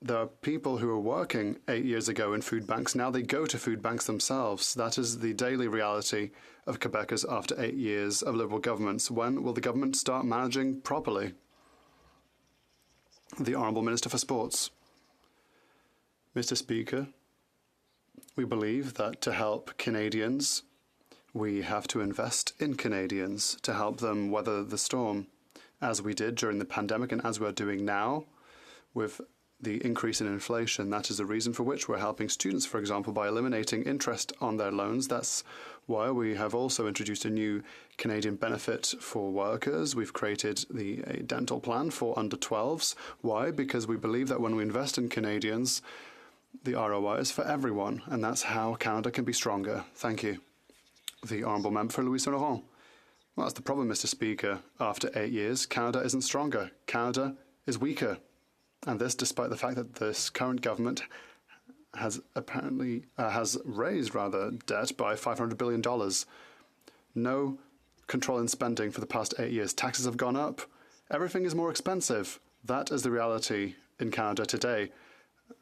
there are people who were working 8 years ago in food banks. Now they go to food banks themselves. That is the daily reality of Quebecers after 8 years of Liberal governments. When will the government start managing properly? The Honourable Minister for Sports. Mr. Speaker, we believe that to help Canadians, we have to invest in Canadians to help them weather the storm. as we did during the pandemic and as we are doing now with the increase in inflation. That is the reason for which we're helping students, for example, by eliminating interest on their loans. That's why we have also introduced a new Canadian benefit for workers. We've created a dental plan for under 12s. Why? Because we believe that when we invest in Canadians, the ROI is for everyone, and that's how Canada can be stronger. Thank you. The Honourable Member for Louis Saint-Laurent. Well, that's the problem, Mr. Speaker. After 8 years, Canada isn't stronger. Canada is weaker. And this despite the fact that this current government has raised debt by $500 billion. No control in spending for the past 8 years. Taxes have gone up. Everything is more expensive. That is the reality in Canada today.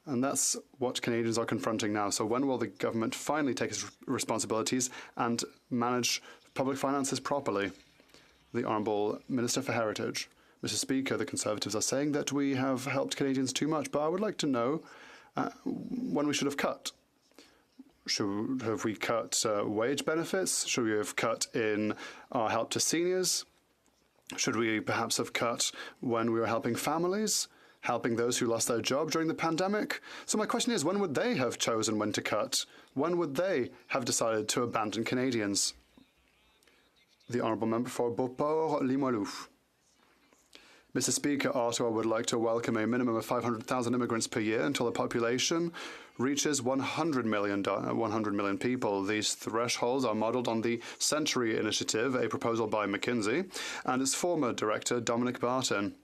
And that's what Canadians are confronting now. So when will the government finally take its responsibilities and manage public finances properly? The Honourable Minister for Heritage. Mr. Speaker, the Conservatives are saying that we have helped Canadians too much, but I would like to know when we should have cut. Have we cut wage benefits? Should we have cut in our help to seniors? Should we perhaps have cut when we were helping families, helping those who lost their job during the pandemic? So my question is, when would they have chosen when to cut? When would they have decided to abandon Canadians? The Honourable Member for Beauport-Limoilou. Mr. Speaker, Ottawa would like to welcome a minimum of 500,000 immigrants per year until the population reaches 100 million people. These thresholds are modelled on the Century Initiative, a proposal by McKinsey, and its former director, Dominic Barton.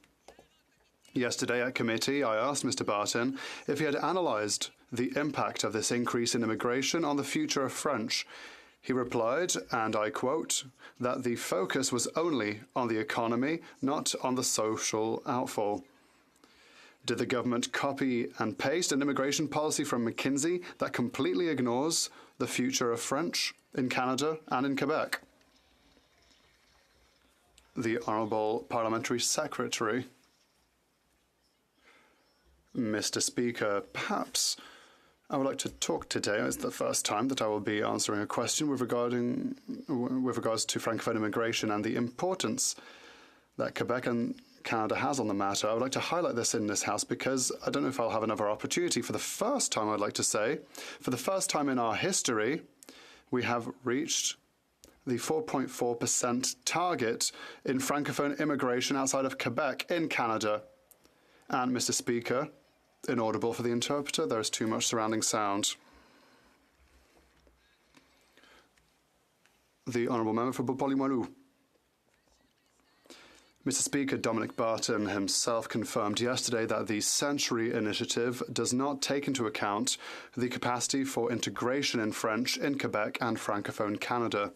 Yesterday at committee, I asked Mr. Barton if he had analysed the impact of this increase in immigration on the future of French. He replied, and I quote, that the focus was only on the economy, not on the social outfall. Did the government copy and paste an immigration policy from McKinsey that completely ignores the future of French in Canada and in Quebec? The Honourable Parliamentary Secretary. Mr. Speaker, perhaps I would like to talk today. It's the first time that I will be answering a question with regards to Francophone immigration and the importance that Quebec and Canada has on the matter. I would like to highlight this in this House because I don't know if I'll have another opportunity. For the first time, I'd like to say, for the first time in our history, we have reached the 4.4% target in Francophone immigration outside of Quebec in Canada. And, Mr. Speaker, inaudible for the interpreter. There is too much surrounding sound. The Honourable Member for Beauport-Limoilou. Mr. Speaker, Dominic Barton himself confirmed yesterday that the Century Initiative does not take into account the capacity for integration in French in Quebec and Francophone Canada.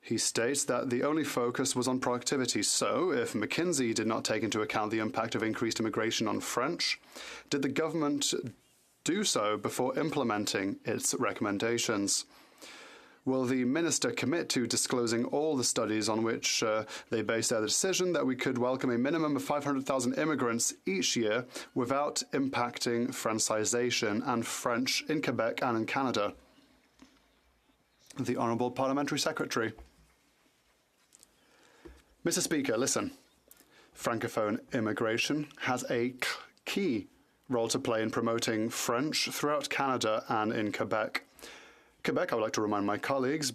He states that the only focus was on productivity. So, if McKinsey did not take into account the impact of increased immigration on French, did the government do so before implementing its recommendations? Will the minister commit to disclosing all the studies on which they base their decision that we could welcome a minimum of 500,000 immigrants each year without impacting Francisation and French in Quebec and in Canada? The Honourable Parliamentary Secretary. Mr. Speaker, listen. Francophone immigration has a key role to play in promoting French throughout Canada and in Quebec. Quebec, I would like to remind my colleagues,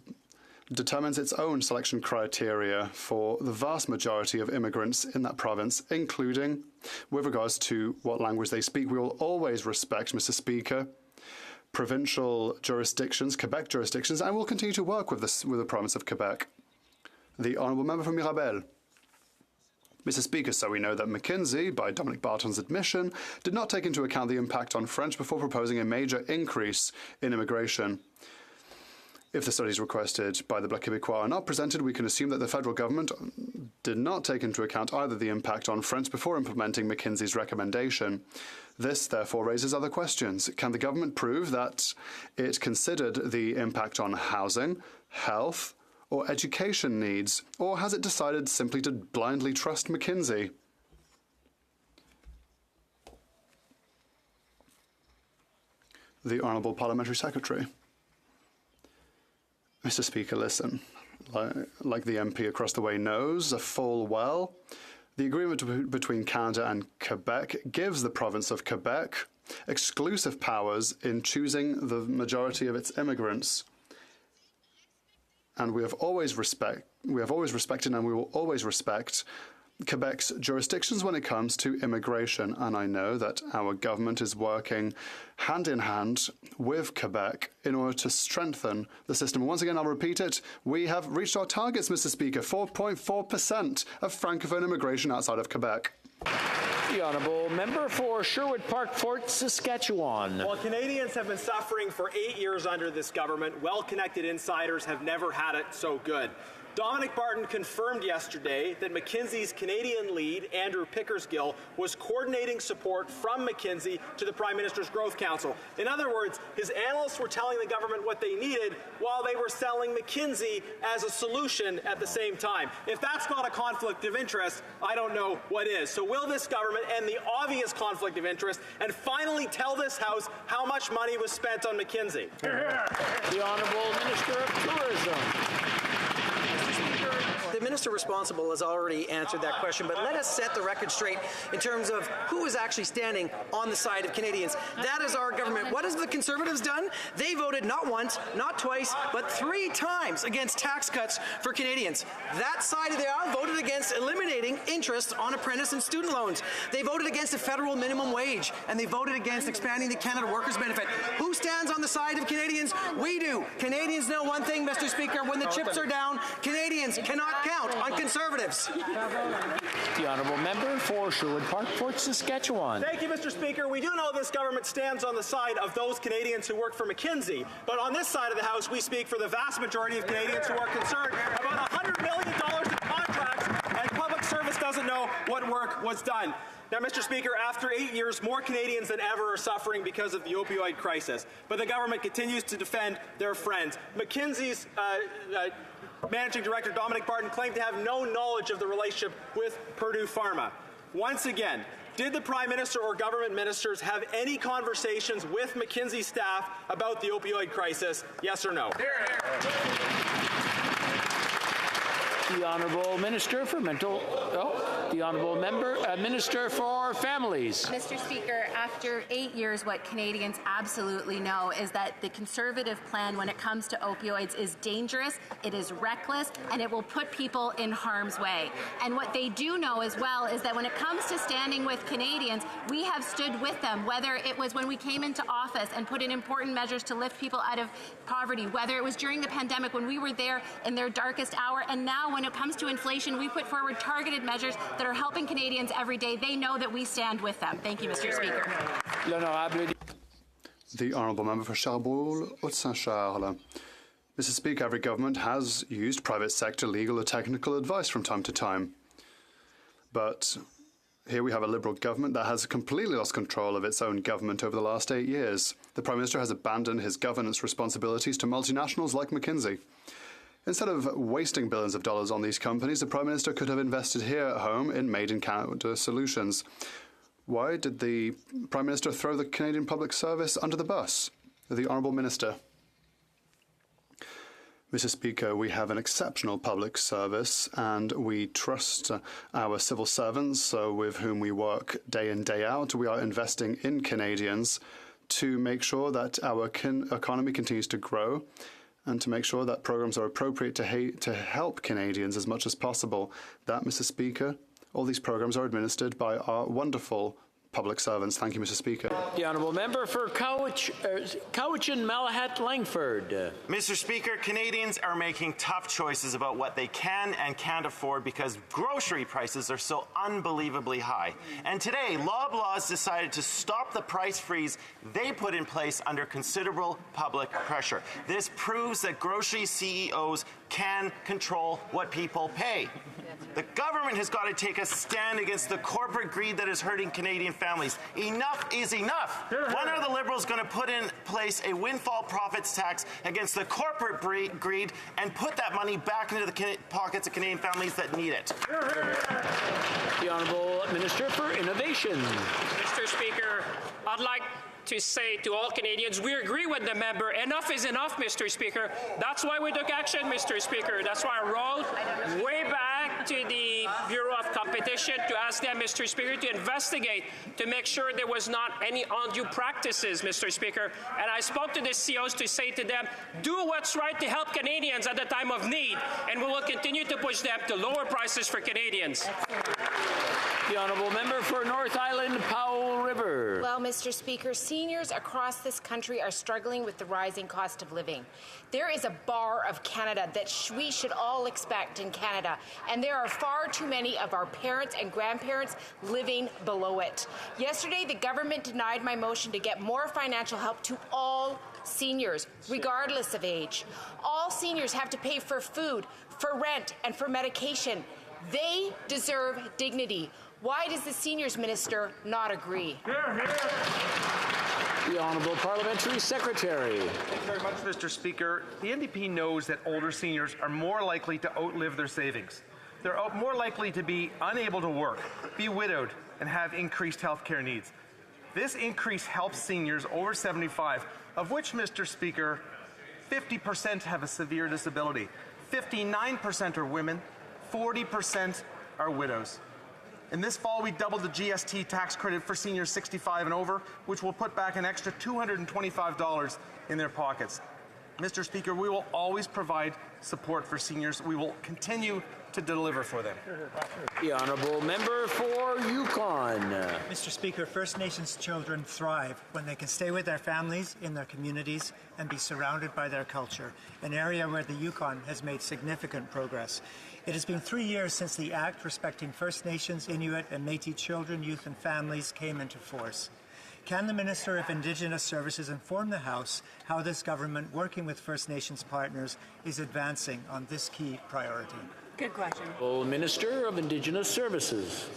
determines its own selection criteria for the vast majority of immigrants in that province, including with regards to what language they speak. We will always respect, Mr. Speaker, provincial jurisdictions, Quebec jurisdictions, and will continue to work with the province of Quebec. The Honourable Member for Mirabel. Mr. Speaker, so we know that McKinsey, by Dominic Barton's admission, did not take into account the impact on French before proposing a major increase in immigration. If the studies requested by the Bloc Québécois are not presented, we can assume that the federal government did not take into account either the impact on French before implementing McKinsey's recommendation. This, therefore, raises other questions. Can the government prove that it considered the impact on housing, health, or education needs, or has it decided simply to blindly trust McKinsey? The Honourable Parliamentary Secretary. Mr. Speaker, listen. like the MP across the way knows full well, the agreement between Canada and Quebec gives the province of Quebec exclusive powers in choosing the majority of its immigrants. And we have always respected and we will always respect Quebec's jurisdictions when it comes to immigration. And I know that our government is working hand in hand with Quebec in order to strengthen the system. Once again, I'll repeat it. We have reached our targets, Mr. Speaker, 4.4% of Francophone immigration outside of Quebec. The honourable member for Sherwood Park, Fort Saskatchewan. While Canadians have been suffering for 8 years under this government, well-connected insiders have never had it so good. Dominic Barton confirmed yesterday that McKinsey's Canadian lead, Andrew Pickersgill, was coordinating support from McKinsey to the Prime Minister's Growth Council. In other words, his analysts were telling the government what they needed while they were selling McKinsey as a solution at the same time. If that's not a conflict of interest, I don't know what is. So will this government end the obvious conflict of interest and finally tell this House how much money was spent on McKinsey? The Honourable Minister of Tourism. The minister responsible has already answered that question, but let us set the record straight in terms of who is actually standing on the side of Canadians. That is our government. What has the Conservatives done? They voted not once, not twice, but 3 times against tax cuts for Canadians. That side of the aisle voted against eliminating interest on apprentice and student loans. They voted against a federal minimum wage, and they voted against expanding the Canada Workers' Benefit. Who stands on the side of Canadians? We do. Canadians know one thing, Mr. Speaker, when the chips are down, Canadians cannot count on Conservatives. The honourable member for Sherwood Park, Fort Saskatchewan. Thank you, Mr. Speaker. We do know this government stands on the side of those Canadians who work for McKinsey, but on this side of the House, we speak for the vast majority of Canadians who are concerned about $100 million in contracts, and public service doesn't know what work was done. Now, Mr. Speaker, after 8 years, more Canadians than ever are suffering because of the opioid crisis, but the government continues to defend their friends. McKinsey's Managing Director Dominic Barton claimed to have no knowledge of the relationship with Purdue Pharma. Once again, did the Prime Minister or government ministers have any conversations with McKinsey staff about the opioid crisis? Yes or no? The Honourable Minister for the Honourable Minister for Families. Mr. Speaker, after 8 years, what Canadians absolutely know is that the Conservative plan when it comes to opioids is dangerous, it is reckless, and it will put people in harm's way. And what they do know as well is that when it comes to standing with Canadians, we have stood with them, whether it was when we came into office and put in important measures to lift people out of poverty, whether it was during the pandemic when we were there in their darkest hour, and now when it comes to inflation, we put forward targeted measures that are helping Canadians every day. They know that we stand with them. Thank you, Mr. Speaker. The Honourable Member for Charbol-Haute-Saint-Charles. Mr. Speaker, every government has used private sector legal or technical advice from time to time. But here we have a Liberal government that has completely lost control of its own government over the last 8 years. The Prime Minister has abandoned his governance responsibilities to multinationals like McKinsey. Instead of wasting billions of dollars on these companies, the Prime Minister could have invested here at home in made-in-Canada solutions. Why did the Prime Minister throw the Canadian Public Service under the bus? The Honourable Minister. Mr. Speaker, we have an exceptional public service and we trust our civil servants with whom we work day in, day out. We are investing in Canadians to make sure that our economy continues to grow and to make sure that programs are appropriate to help Canadians as much as possible. That, Mr. Speaker, all these programs are administered by our wonderful public servants. Thank you, Mr. Speaker. The Honourable Member for Cowichan Malahat Langford. Mr. Speaker, Canadians are making tough choices about what they can and can't afford because grocery prices are so unbelievably high. And today, Loblaws decided to stop the price freeze they put in place under considerable public pressure. This proves that grocery CEOs can control what people pay. The government has got to take a stand against the corporate greed that is hurting Canadian families. Enough is enough. When are the Liberals going to put in place a windfall profits tax against the corporate greed and put that money back into the pockets of Canadian families that need it? The Honourable Minister for Innovation. Mr. Speaker, I'd like to say to all Canadians, we agree with the member. Enough is enough, Mr. Speaker. That's why we took action, Mr. Speaker. That's why I wrote way back to the Bureau of Competition to ask them, Mr. Speaker, to investigate to make sure there was not any undue practices, Mr. Speaker. And I spoke to the CEOs to say to them, do what's right to help Canadians at the time of need, and we will continue to push them to lower prices for Canadians. The honourable member for North Island, Powell River. Well, Mr. Speaker, seniors across this country are struggling with the rising cost of living. There is a bar of Canada that we should all expect in Canada, and there are far too many of our parents and grandparents living below it. Yesterday, the government denied my motion to get more financial help to all seniors, regardless of age. All seniors have to pay for food, for rent, and for medication. They deserve dignity. Why does the Seniors Minister not agree? The Honourable Parliamentary Secretary. Thank you very much, Mr. Speaker. The NDP knows that older seniors are more likely to outlive their savings. They're more likely to be unable to work, be widowed, and have increased health care needs. This increase helps seniors over 75, of which, Mr. Speaker, 50% have a severe disability, 59% are women, 40% are widows. In this fall, we doubled the GST tax credit for seniors 65 and over, which will put back an extra $225 in their pockets. Mr. Speaker, we will always provide support for seniors. We will continue to deliver for them. The honourable member for Yukon. Mr. Speaker, First Nations children thrive when they can stay with their families in their communities and be surrounded by their culture, an area where the Yukon has made significant progress. It has been 3 years since the Act respecting First Nations, Inuit and Métis children, youth and families came into force. Can the Minister of Indigenous Services inform the House how this government, working with First Nations partners, is advancing on this key priority? Good question. Minister of Indigenous Services.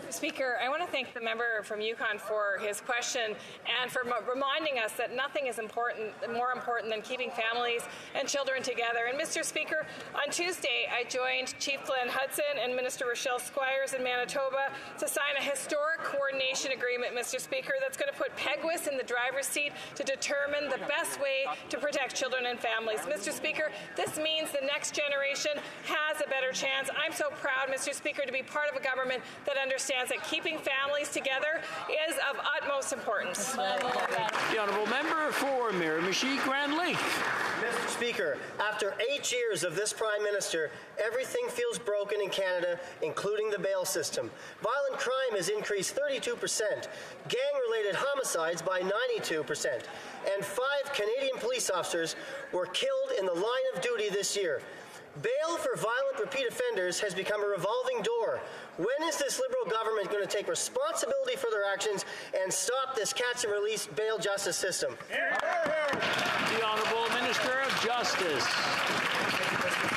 Mr. Speaker, I want to thank the member from Yukon for his question and for reminding us that nothing is more important than keeping families and children together. And Mr. Speaker, on Tuesday, I joined Chief Glenn Hudson and Minister Rochelle Squires in Manitoba to sign a historic coordination agreement, Mr. Speaker, that's going to put Peguis in the driver's seat to determine the best way to protect children and families. Mr. Speaker, this means the next generation has a better chance. I'm so proud, Mr. Speaker, to be part of a government that understands that keeping families together is of utmost importance. The honourable member for Miramichi Grand Lake. Mr. Speaker, after 8 years of this Prime Minister, everything feels broken in Canada, including the bail system. Violent crime has increased 32%, gang-related homicides by 92%, and 5 Canadian police officers were killed in the line of duty this year. Bail for violent repeat offenders has become a revolving door. When is this Liberal government going to take responsibility for their actions and stop this catch-and-release bail justice system? The Honourable Minister of Justice.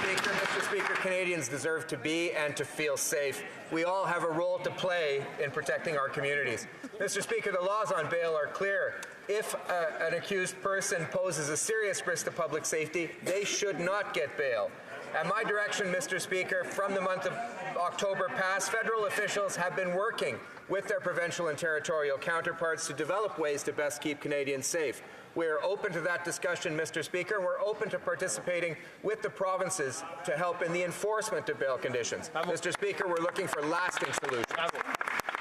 Mr. Speaker, Canadians deserve to be and to feel safe. We all have a role to play in protecting our communities. Mr. Speaker, the laws on bail are clear. If an accused person poses a serious risk to public safety, they should not get bail. At my direction, Mr. Speaker, from the month of October past, federal officials have been working with their provincial and territorial counterparts to develop ways to best keep Canadians safe. We are open to that discussion, Mr. Speaker. We're open to participating with the provinces to help in the enforcement of bail conditions. Mr. Speaker, we're looking for lasting solutions.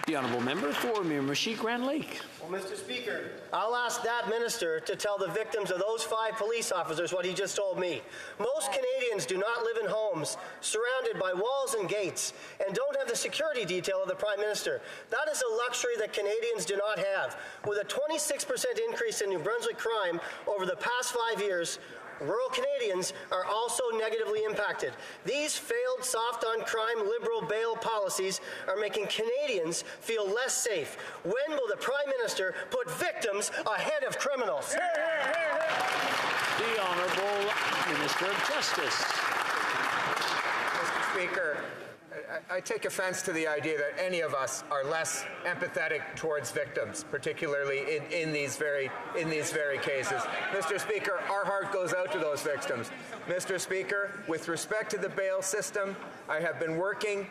The honourable member for Miramichi Grand Lake. Well, Mr. Speaker, I'll ask that minister to tell the victims of those 5 police officers what he just told me. Most Canadians do not live in homes surrounded by walls and gates and don't have the security detail of the Prime Minister. That is a luxury that Canadians do not have. With a 26% increase in New Brunswick crime over the past 5 years, rural Canadians are also negatively impacted. These failed soft-on-crime Liberal bail policies are making Canadians feel less safe. When will the Prime Minister put victims ahead of criminals? The Honourable Minister of Justice. Mr. Speaker, I take offense to the idea that any of us are less empathetic towards victims, particularly in these very cases. Mr. Speaker, our heart goes out to those victims. Mr. Speaker, with respect to the bail system, I have been working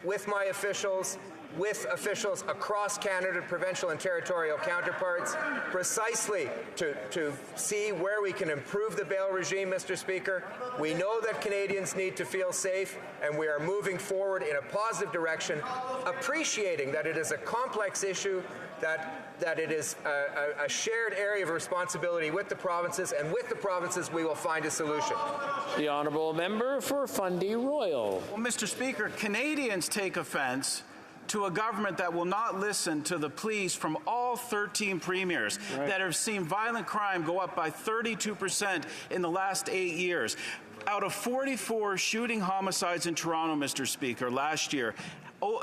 with my officials with officials across Canada, provincial and territorial counterparts, precisely to see where we can improve the bail regime, Mr. Speaker. We know that Canadians need to feel safe, and we are moving forward in a positive direction, appreciating that it is a complex issue, that it is a shared area of responsibility with the provinces, and with the provinces we will find a solution. The honourable member for Fundy Royal. Well, Mr. Speaker, Canadians take offence to a government that will not listen to the pleas from all 13 premiers that have seen violent crime go up by 32% in the last 8 years. Out of 44 shooting homicides in Toronto, Mr. Speaker, last year,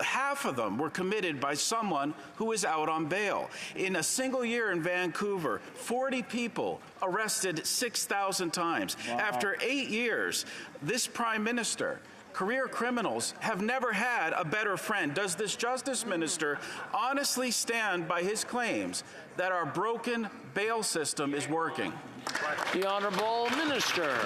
half of them were committed by someone who is out on bail. In a single year in Vancouver, 40 people arrested 6,000 times. Wow. After 8 years, this Prime Minister, career criminals have never had a better friend. Does this Justice Minister honestly stand by his claims that our broken bail system is working? The Honourable Minister.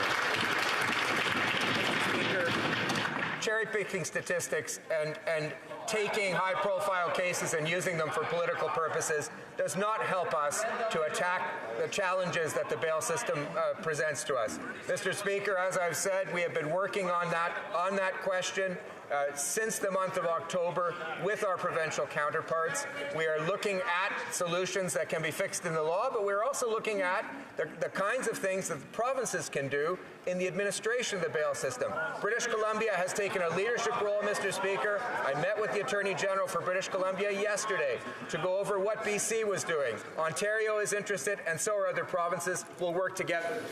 Cherry-picking statistics and taking high-profile cases and using them for political purposes does not help us to attack the challenges that the bail system presents to us. Mr. Speaker, as I've said, we have been working on that question since the month of October with our provincial counterparts. We are looking at solutions that can be fixed in the law, but we're also looking at the kinds of things that the provinces can do in the administration of the bail system. British Columbia has taken a leadership role, Mr. Speaker. I met with the Attorney General for British Columbia yesterday to go over what BC was doing. Ontario is interested, and so are other provinces. We'll work together.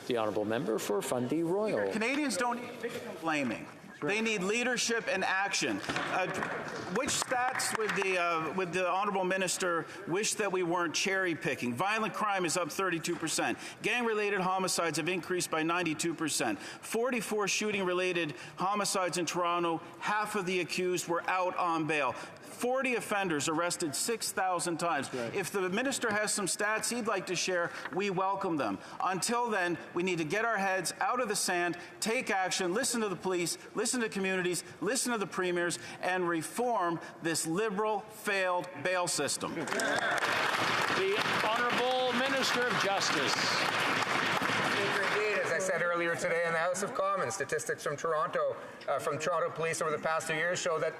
The honourable member for Fundy Royal. Canadians don't need victim blaming. They need leadership and action. Which stats would the honourable minister wish that we weren't cherry picking? Violent crime is up 32%. Gang-related homicides have increased by 92%. 44 shooting-related homicides in Toronto. Half of the accused were out on bail. 40 offenders arrested 6,000 times. Right. If the minister has some stats he'd like to share, we welcome them. Until then, we need to get our heads out of the sand, take action, listen to the police, listen to communities, listen to the premiers, and reform this liberal, failed bail system. The Honourable Minister of Justice. Indeed, as I said earlier today in the House of Commons, statistics from Toronto Police over the past 2 years show that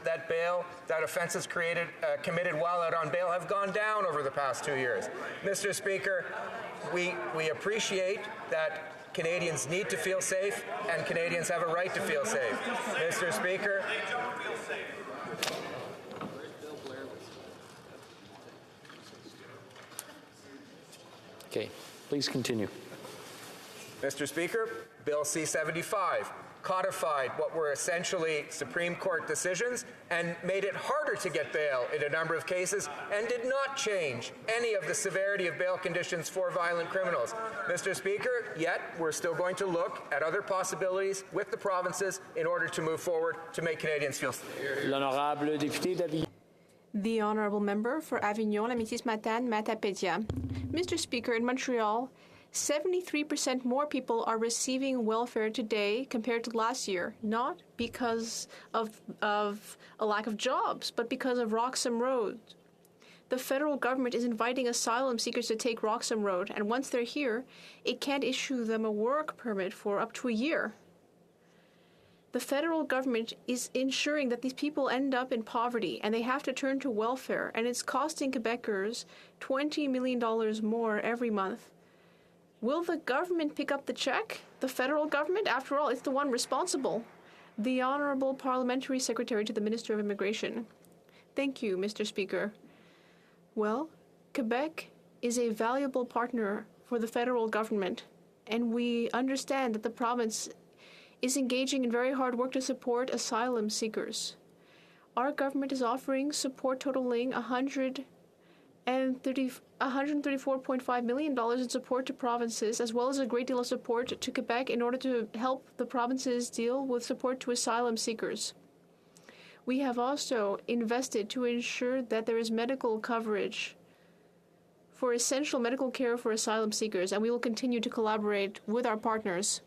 offences committed while out on bail have gone down over the past 2 years. Mr. Speaker, we appreciate that Canadians need to feel safe, and Canadians have a right to feel safe. Mr. Speaker. Okay, please continue. Mr. Speaker, Bill C-75 codified what were essentially Supreme Court decisions and made it harder to get bail in a number of cases, and did not change any of the severity of bail conditions for violent criminals. Mr. Speaker, yet we're still going to look at other possibilities with the provinces in order to move forward to make Canadians feel safe. L'honorable député d'Avignon. The honourable member for Avignon, Amitis-Matane, Matapédia. Mr. Speaker, in Montreal, 73% more people are receiving welfare today compared to last year, not because of a lack of jobs, but because of Roxham Road. The federal government is inviting asylum seekers to take Roxham Road, and once they're here, it can't issue them a work permit for up to a year. The federal government is ensuring that these people end up in poverty, and they have to turn to welfare, and it's costing Quebecers $20 million more every month. Will the government pick up the check? The federal government? After all, it's the one responsible. The Honourable Parliamentary Secretary to the Minister of Immigration. Thank you, Mr. Speaker. Well, Quebec is a valuable partner for the federal government, and we understand that the province is engaging in very hard work to support asylum seekers. Our government is offering support totaling $134.5 million in support to provinces, as well as a great deal of support to Quebec in order to help the provinces deal with support to asylum seekers. We have also invested to ensure that there is medical coverage for essential medical care for asylum seekers, and we will continue to collaborate with our partners.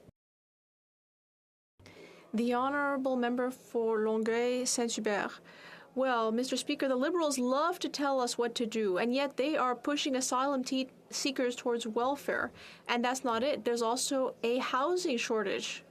The Honourable Member for Longueuil-Saint-Hubert. Well, Mr. Speaker, the Liberals love to tell us what to do, and yet they are pushing asylum seekers towards welfare. And that's not it. There's also a housing shortage,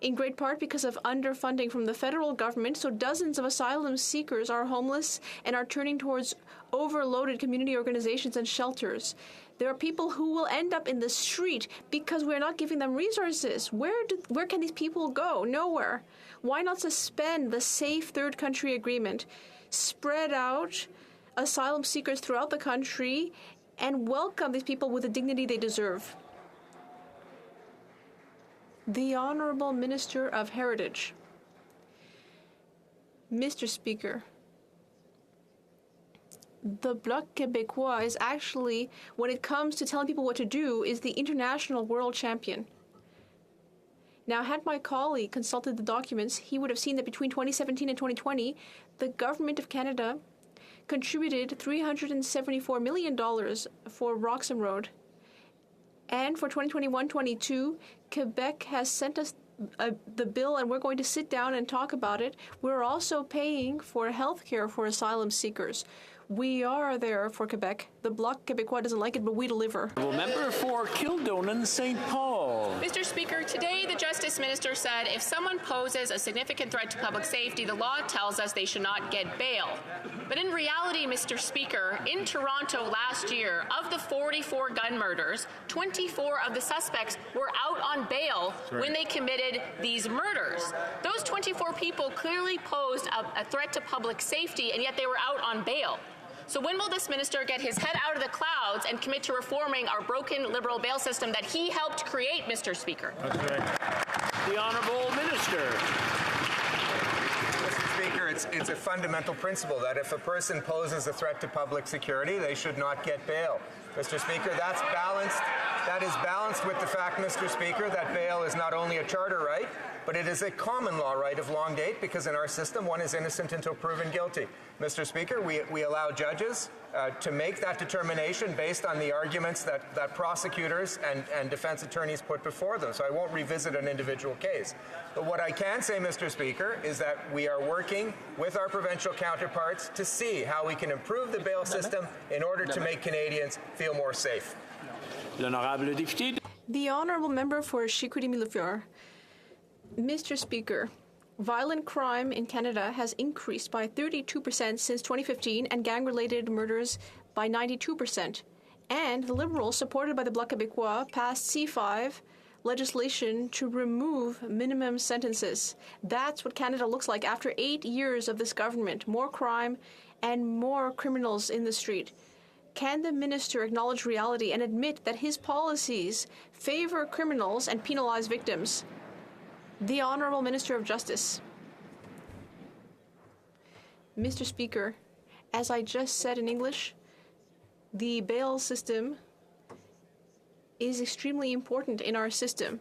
in great part because of underfunding from the federal government, so dozens of asylum seekers are homeless and are turning towards overloaded community organizations and shelters. There are people who will end up in the street because we're not giving them resources. Where can these people go? Nowhere. Why not suspend the Safe Third Country Agreement, spread out asylum seekers throughout the country, and welcome these people with the dignity they deserve? The Honourable Minister of Heritage. Mr. Speaker, the Bloc Québécois is actually, when it comes to telling people what to do, is the international world champion. Now, had my colleague consulted the documents, he would have seen that between 2017 and 2020, the Government of Canada contributed $374 million for Roxham Road. And for 2021-22, Quebec has sent us the bill, and we're going to sit down and talk about it. We're also paying for health care for asylum seekers. We are there for Quebec. The Bloc Québécois doesn't like it, but we deliver. Member for Kildonan St. Paul. Mr. Speaker, today the Justice Minister said if someone poses a significant threat to public safety, the law tells us they should not get bail. But in reality, Mr. Speaker, in Toronto last year, of the 44 gun murders, 24 of the suspects were out on bail when they committed these murders. Those 24 people clearly posed a threat to public safety, and yet they were out on bail. So when will this minister get his head out of the clouds and commit to reforming our broken Liberal bail system that he helped create, Mr. Speaker? The Honourable Minister. Mr. Speaker, it's a fundamental principle that if a person poses a threat to public security, they should not get bail. Mr. Speaker, that's balanced. That is balanced with the fact, Mr. Speaker, that bail is not only a charter right, but it is a common law right of long date, because in our system, one is innocent until proven guilty. Mr. Speaker, we allow judges to make that determination based on the arguments that prosecutors and defense attorneys put before them. So I won't revisit an individual case. But what I can say, Mr. Speaker, is that we are working with our provincial counterparts to see how we can improve the bail system in order to make Canadians feel more safe. L'honorable député. The Honourable Member for Chicoutimi-Lafiore. Mr. Speaker, violent crime in Canada has increased by 32% since 2015 and gang-related murders by 92%. And the Liberals, supported by the Bloc Québécois, passed C5 legislation to remove minimum sentences. That's what Canada looks like after 8 years of this government. More crime and more criminals in the street. Can the minister acknowledge reality and admit that his policies favor criminals and penalize victims? The Honourable Minister of Justice. Mr. Speaker, as I just said in English, the bail system is extremely important in our system.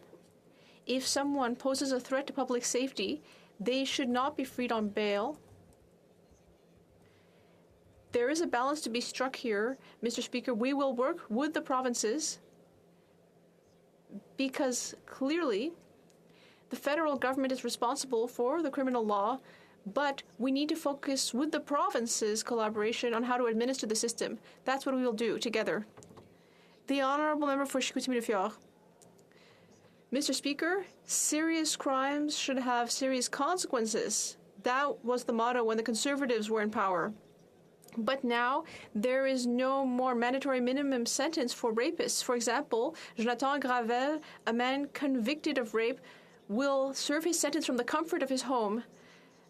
If someone poses a threat to public safety, they should not be freed on bail. There is a balance to be struck here, Mr. Speaker. We will work with the provinces because clearly the federal government is responsible for the criminal law, but we need to focus with the provinces' collaboration on how to administer the system. That's what we will do together. The Honourable Member for Chicoutimi-Lafiore. Mr. Speaker, serious crimes should have serious consequences. That was the motto when the Conservatives were in power. But now, there is no more mandatory minimum sentence for rapists. For example, Jonathan Gravel, a man convicted of rape, will serve his sentence from the comfort of his home.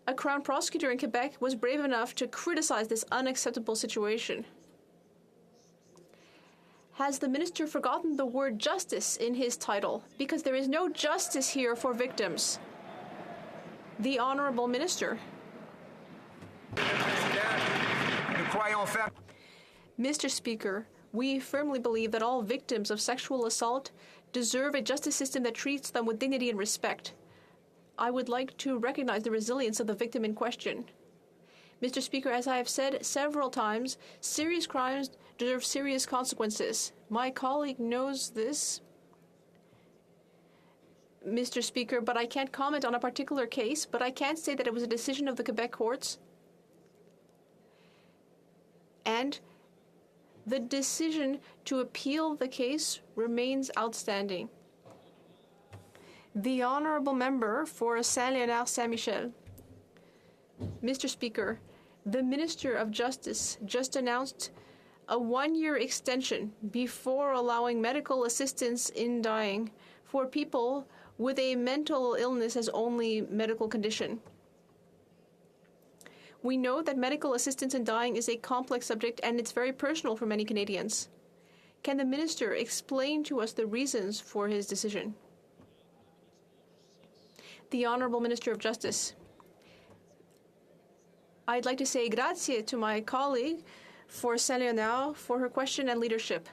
A Crown prosecutor in Quebec was brave enough to criticize this unacceptable situation. Has the minister forgotten the word justice in his title? Because there is no justice here for victims. The Honourable Minister. Mr. Speaker, we firmly believe that all victims of sexual assault deserve a justice system that treats them with dignity and respect. I would like to recognize the resilience of the victim in question. Mr. Speaker, as I have said several times, serious crimes deserve serious consequences. My colleague knows this, Mr. Speaker, but I can't comment on a particular case, but I can say that it was a decision of the Quebec courts and the decision to appeal the case remains outstanding. The Honourable Member for Saint-Léonard-Saint-Michel. Mr. Speaker, the Minister of Justice just announced a one-year extension before allowing medical assistance in dying for people with a mental illness as only medical condition. We know that medical assistance in dying is a complex subject and it's very personal for many Canadians. Can the Minister explain to us the reasons for his decision? The Honourable Minister of Justice. I'd like to say grazie to my colleague for Saint-Léonard for her question and leadership.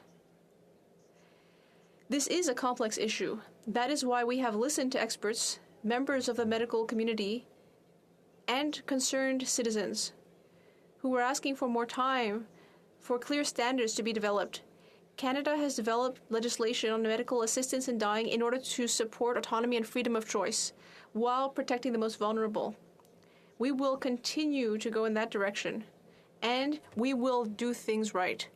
This is a complex issue. That is why we have listened to experts, members of the medical community, and concerned citizens who were asking for more time for clear standards to be developed. Canada has developed legislation on medical assistance in dying in order to support autonomy and freedom of choice while protecting the most vulnerable. We will continue to go in that direction, and we will do things right.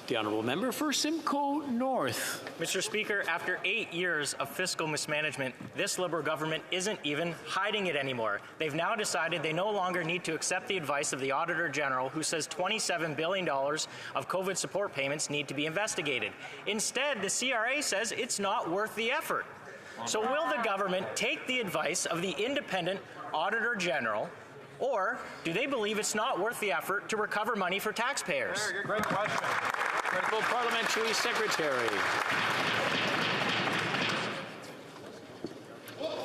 The Honourable Member for Simcoe North. Mr. Speaker, after 8 years of fiscal mismanagement, this Liberal government isn't even hiding it anymore. They've now decided they no longer need to accept the advice of the Auditor General, who says $27 billion of COVID support payments need to be investigated. Instead, the CRA says it's not worth the effort. So will the government take the advice of the independent Auditor General, or do they believe it's not worth the effort to recover money for taxpayers? Great question. Honourable Parliamentary Secretary.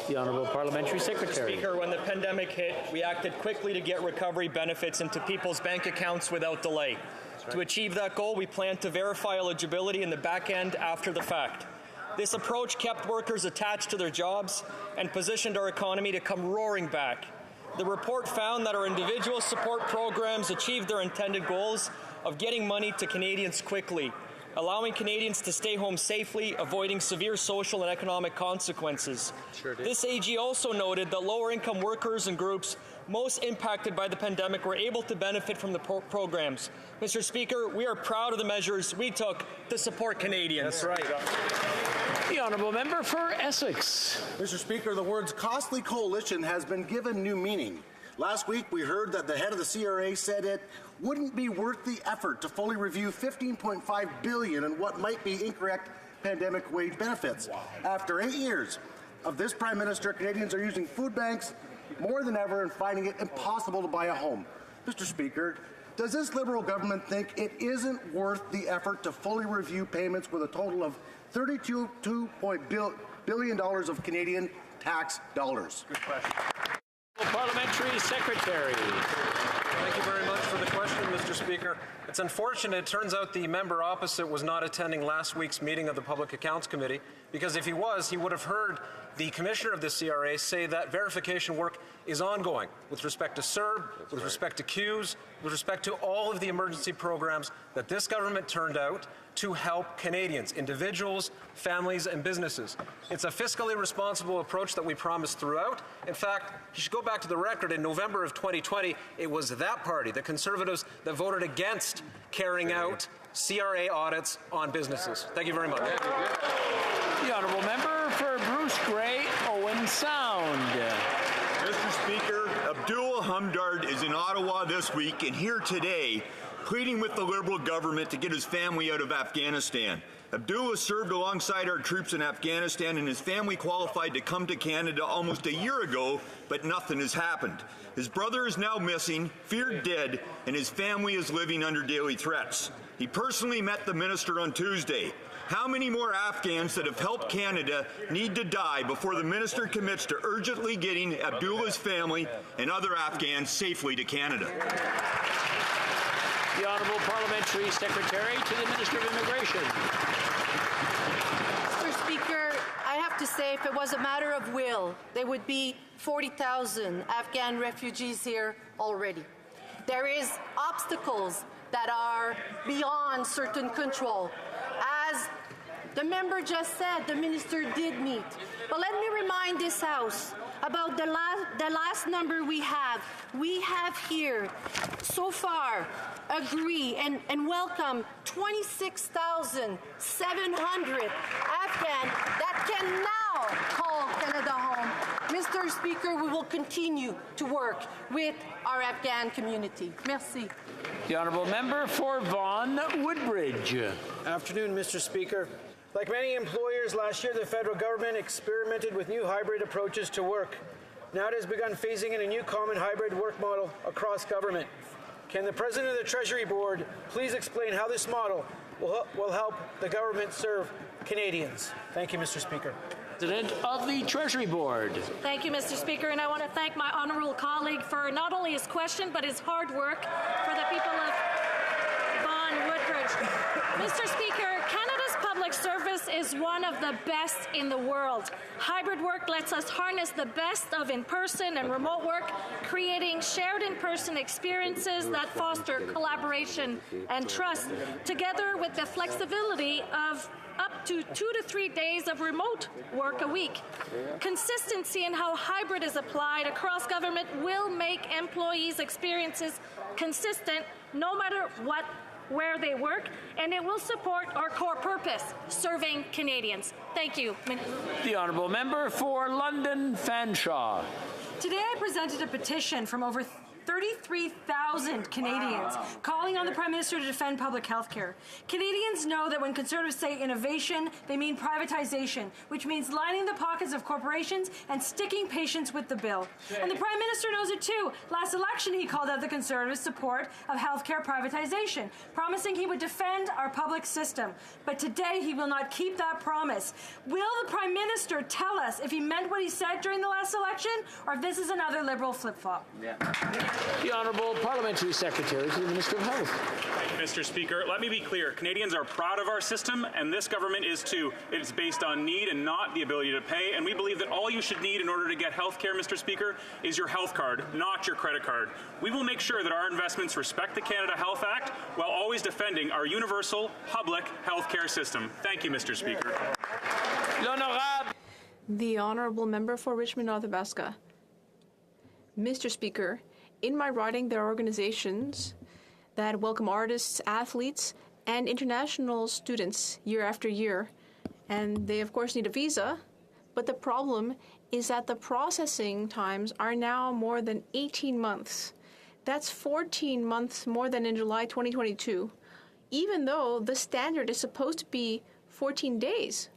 The Honourable Parliamentary Secretary. Speaker, when the pandemic hit, we acted quickly to get recovery benefits into people's bank accounts without delay. Right. To achieve that goal, we plan to verify eligibility in the back end after the fact. This approach kept workers attached to their jobs and positioned our economy to come roaring back. The report found that our individual support programs achieved their intended goals of getting money to Canadians quickly, allowing Canadians to stay home safely, avoiding severe social and economic consequences. Sure did. This AG also noted that lower-income workers and groups most impacted by the pandemic were able to benefit from the programs. Mr. Speaker, we are proud of the measures we took to support Canadians. That's right. The Honourable Member for Essex. Mr. Speaker, the words costly coalition has been given new meaning. Last week, we heard that the head of the CRA said it wouldn't be worth the effort to fully review $15.5 billion in what might be incorrect pandemic wage benefits. Wow. After 8 years of this Prime Minister, Canadians are using food banks more than ever and finding it impossible to buy a home. Mr. Speaker, does this Liberal government think it isn't worth the effort to fully review payments with a total of $32 billion of Canadian tax dollars? Good question. Parliamentary Secretary. Thank you very much for the question, Mr. Speaker. It's unfortunate. It turns out the member opposite was not attending last week's meeting of the Public Accounts Committee, because if he was, he would have heard the Commissioner of the CRA say that verification work is ongoing with respect to CERB, with respect to CEWS, with respect to all of the emergency programs that this government turned out to help Canadians, individuals, families, and businesses. It's a fiscally responsible approach that we promised throughout. In fact, you should go back to the record. In November of 2020, it was that party, the Conservatives, that voted against carrying out CRA audits on businesses. Thank you very much. The Honourable Member for Bruce Grey, Owen Sound. Mr. Speaker, Abdul Hamdard is in Ottawa this week and here today pleading with the Liberal government to get his family out of Afghanistan. Abdul has served alongside our troops in Afghanistan, and his family qualified to come to Canada almost a year ago, but nothing has happened. His brother is now missing, feared dead, and his family is living under daily threats. He personally met the minister on Tuesday. How many more Afghans that have helped Canada need to die before the minister commits to urgently getting Abdullah's family and other Afghans safely to Canada? The Honourable Parliamentary Secretary to the Minister of Immigration. Mr. Speaker, I have to say, if it was a matter of will, there would be 40,000 Afghan refugees here already. There is obstacles that are beyond certain control. As the member just said, the minister did meet. But let me remind this House about the last number we have. We have here, so far, agree and welcome 26,700 Afghan that can now call Canada home. Mr. Speaker, we will continue to work with our Afghan community. Merci. The honourable member for Vaughan Woodbridge. Afternoon, Mr. Speaker. Like many employers, last year the federal government experimented with new hybrid approaches to work. Now it has begun phasing in a new common hybrid work model across government. Can the President of the Treasury Board please explain how this model will help the government serve Canadians? Thank you, Mr. Speaker. President of the Treasury Board. Thank you, Mr. Speaker, and I want to thank my honourable colleague for not only his question, but his hard work for the people of Vaughan Woodbridge. Mr. Speaker, Canada's public service is one of the best in the world. Hybrid work lets us harness the best of in-person and remote work, creating shared in-person experiences that foster collaboration and trust, together with the flexibility of up to 2 to 3 days of remote work a week. Consistency in how hybrid is applied across government will make employees' experiences consistent no matter where they work, and it will support our core purpose, serving Canadians. Thank you. The honourable member for London Fanshawe. Today I presented a petition from over 33,000 Canadians calling on the Prime Minister to defend public health care. Canadians know that when Conservatives say innovation, they mean privatization, which means lining the pockets of corporations and sticking patients with the bill. And the Prime Minister knows it too. Last election, he called out the Conservatives' support of healthcare privatization, promising he would defend our public system. But today, he will not keep that promise. Will the Prime Minister tell us if he meant what he said during the last election, or if this is another Liberal flip-flop? The Honourable Parliamentary Secretary to the Minister of Health. Thank you, Mr. Speaker. Let me be clear. Canadians are proud of our system, and this government is too. It's based on need and not the ability to pay, and we believe that all you should need in order to get health care, Mr. Speaker, is your health card, not your credit card. We will make sure that our investments respect the Canada Health Act while always defending our universal public health care system. Thank you, Mr. Speaker. The Honourable Member for Richmond North Athabasca. Mr. Speaker, in my riding, there are organizations that welcome artists, athletes, and international students year after year. And they, of course, need a visa. But the problem is that the processing times are now more than 18 months. That's 14 months more than in July 2022, even though the standard is supposed to be 14 days.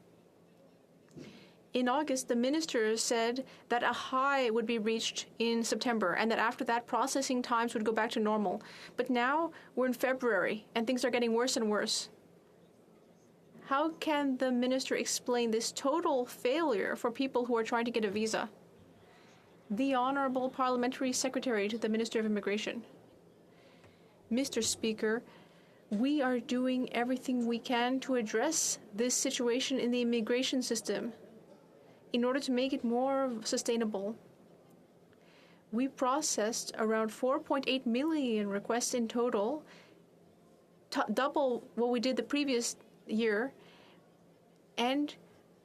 In August, the minister said that a high would be reached in September and that after that, processing times would go back to normal. But now we're in February and things are getting worse and worse. How can the minister explain this total failure for people who are trying to get a visa? The Honourable Parliamentary Secretary to the Minister of Immigration. Mr. Speaker, we are doing everything we can to address this situation in the immigration system in order to make it more sustainable. We processed around 4.8 million requests in total, double what we did the previous year, and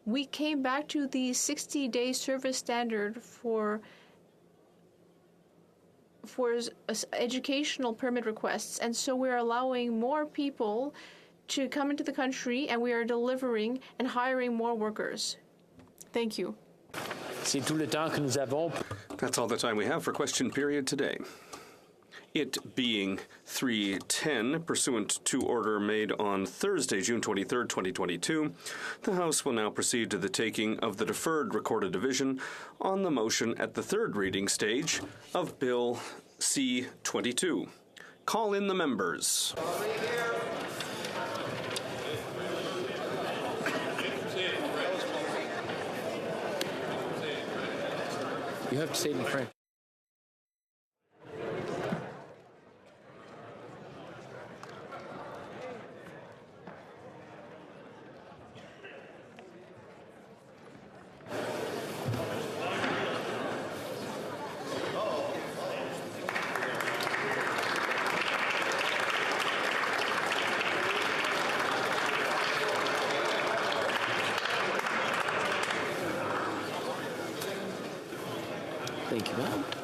we came back to the 60-day service standard for educational permit requests, and so we're allowing more people to come into the country, and we are delivering and hiring more workers. Thank you. C'est tout le temps que nous avons. That's all the time we have for question period today. It being 3:10, pursuant to order made on Thursday, June 23rd, 2022, the House will now proceed to the taking of the deferred recorded division on the motion at the third reading stage of Bill C-22. Call in the members. You have to say it in French. Thank you, ma'am.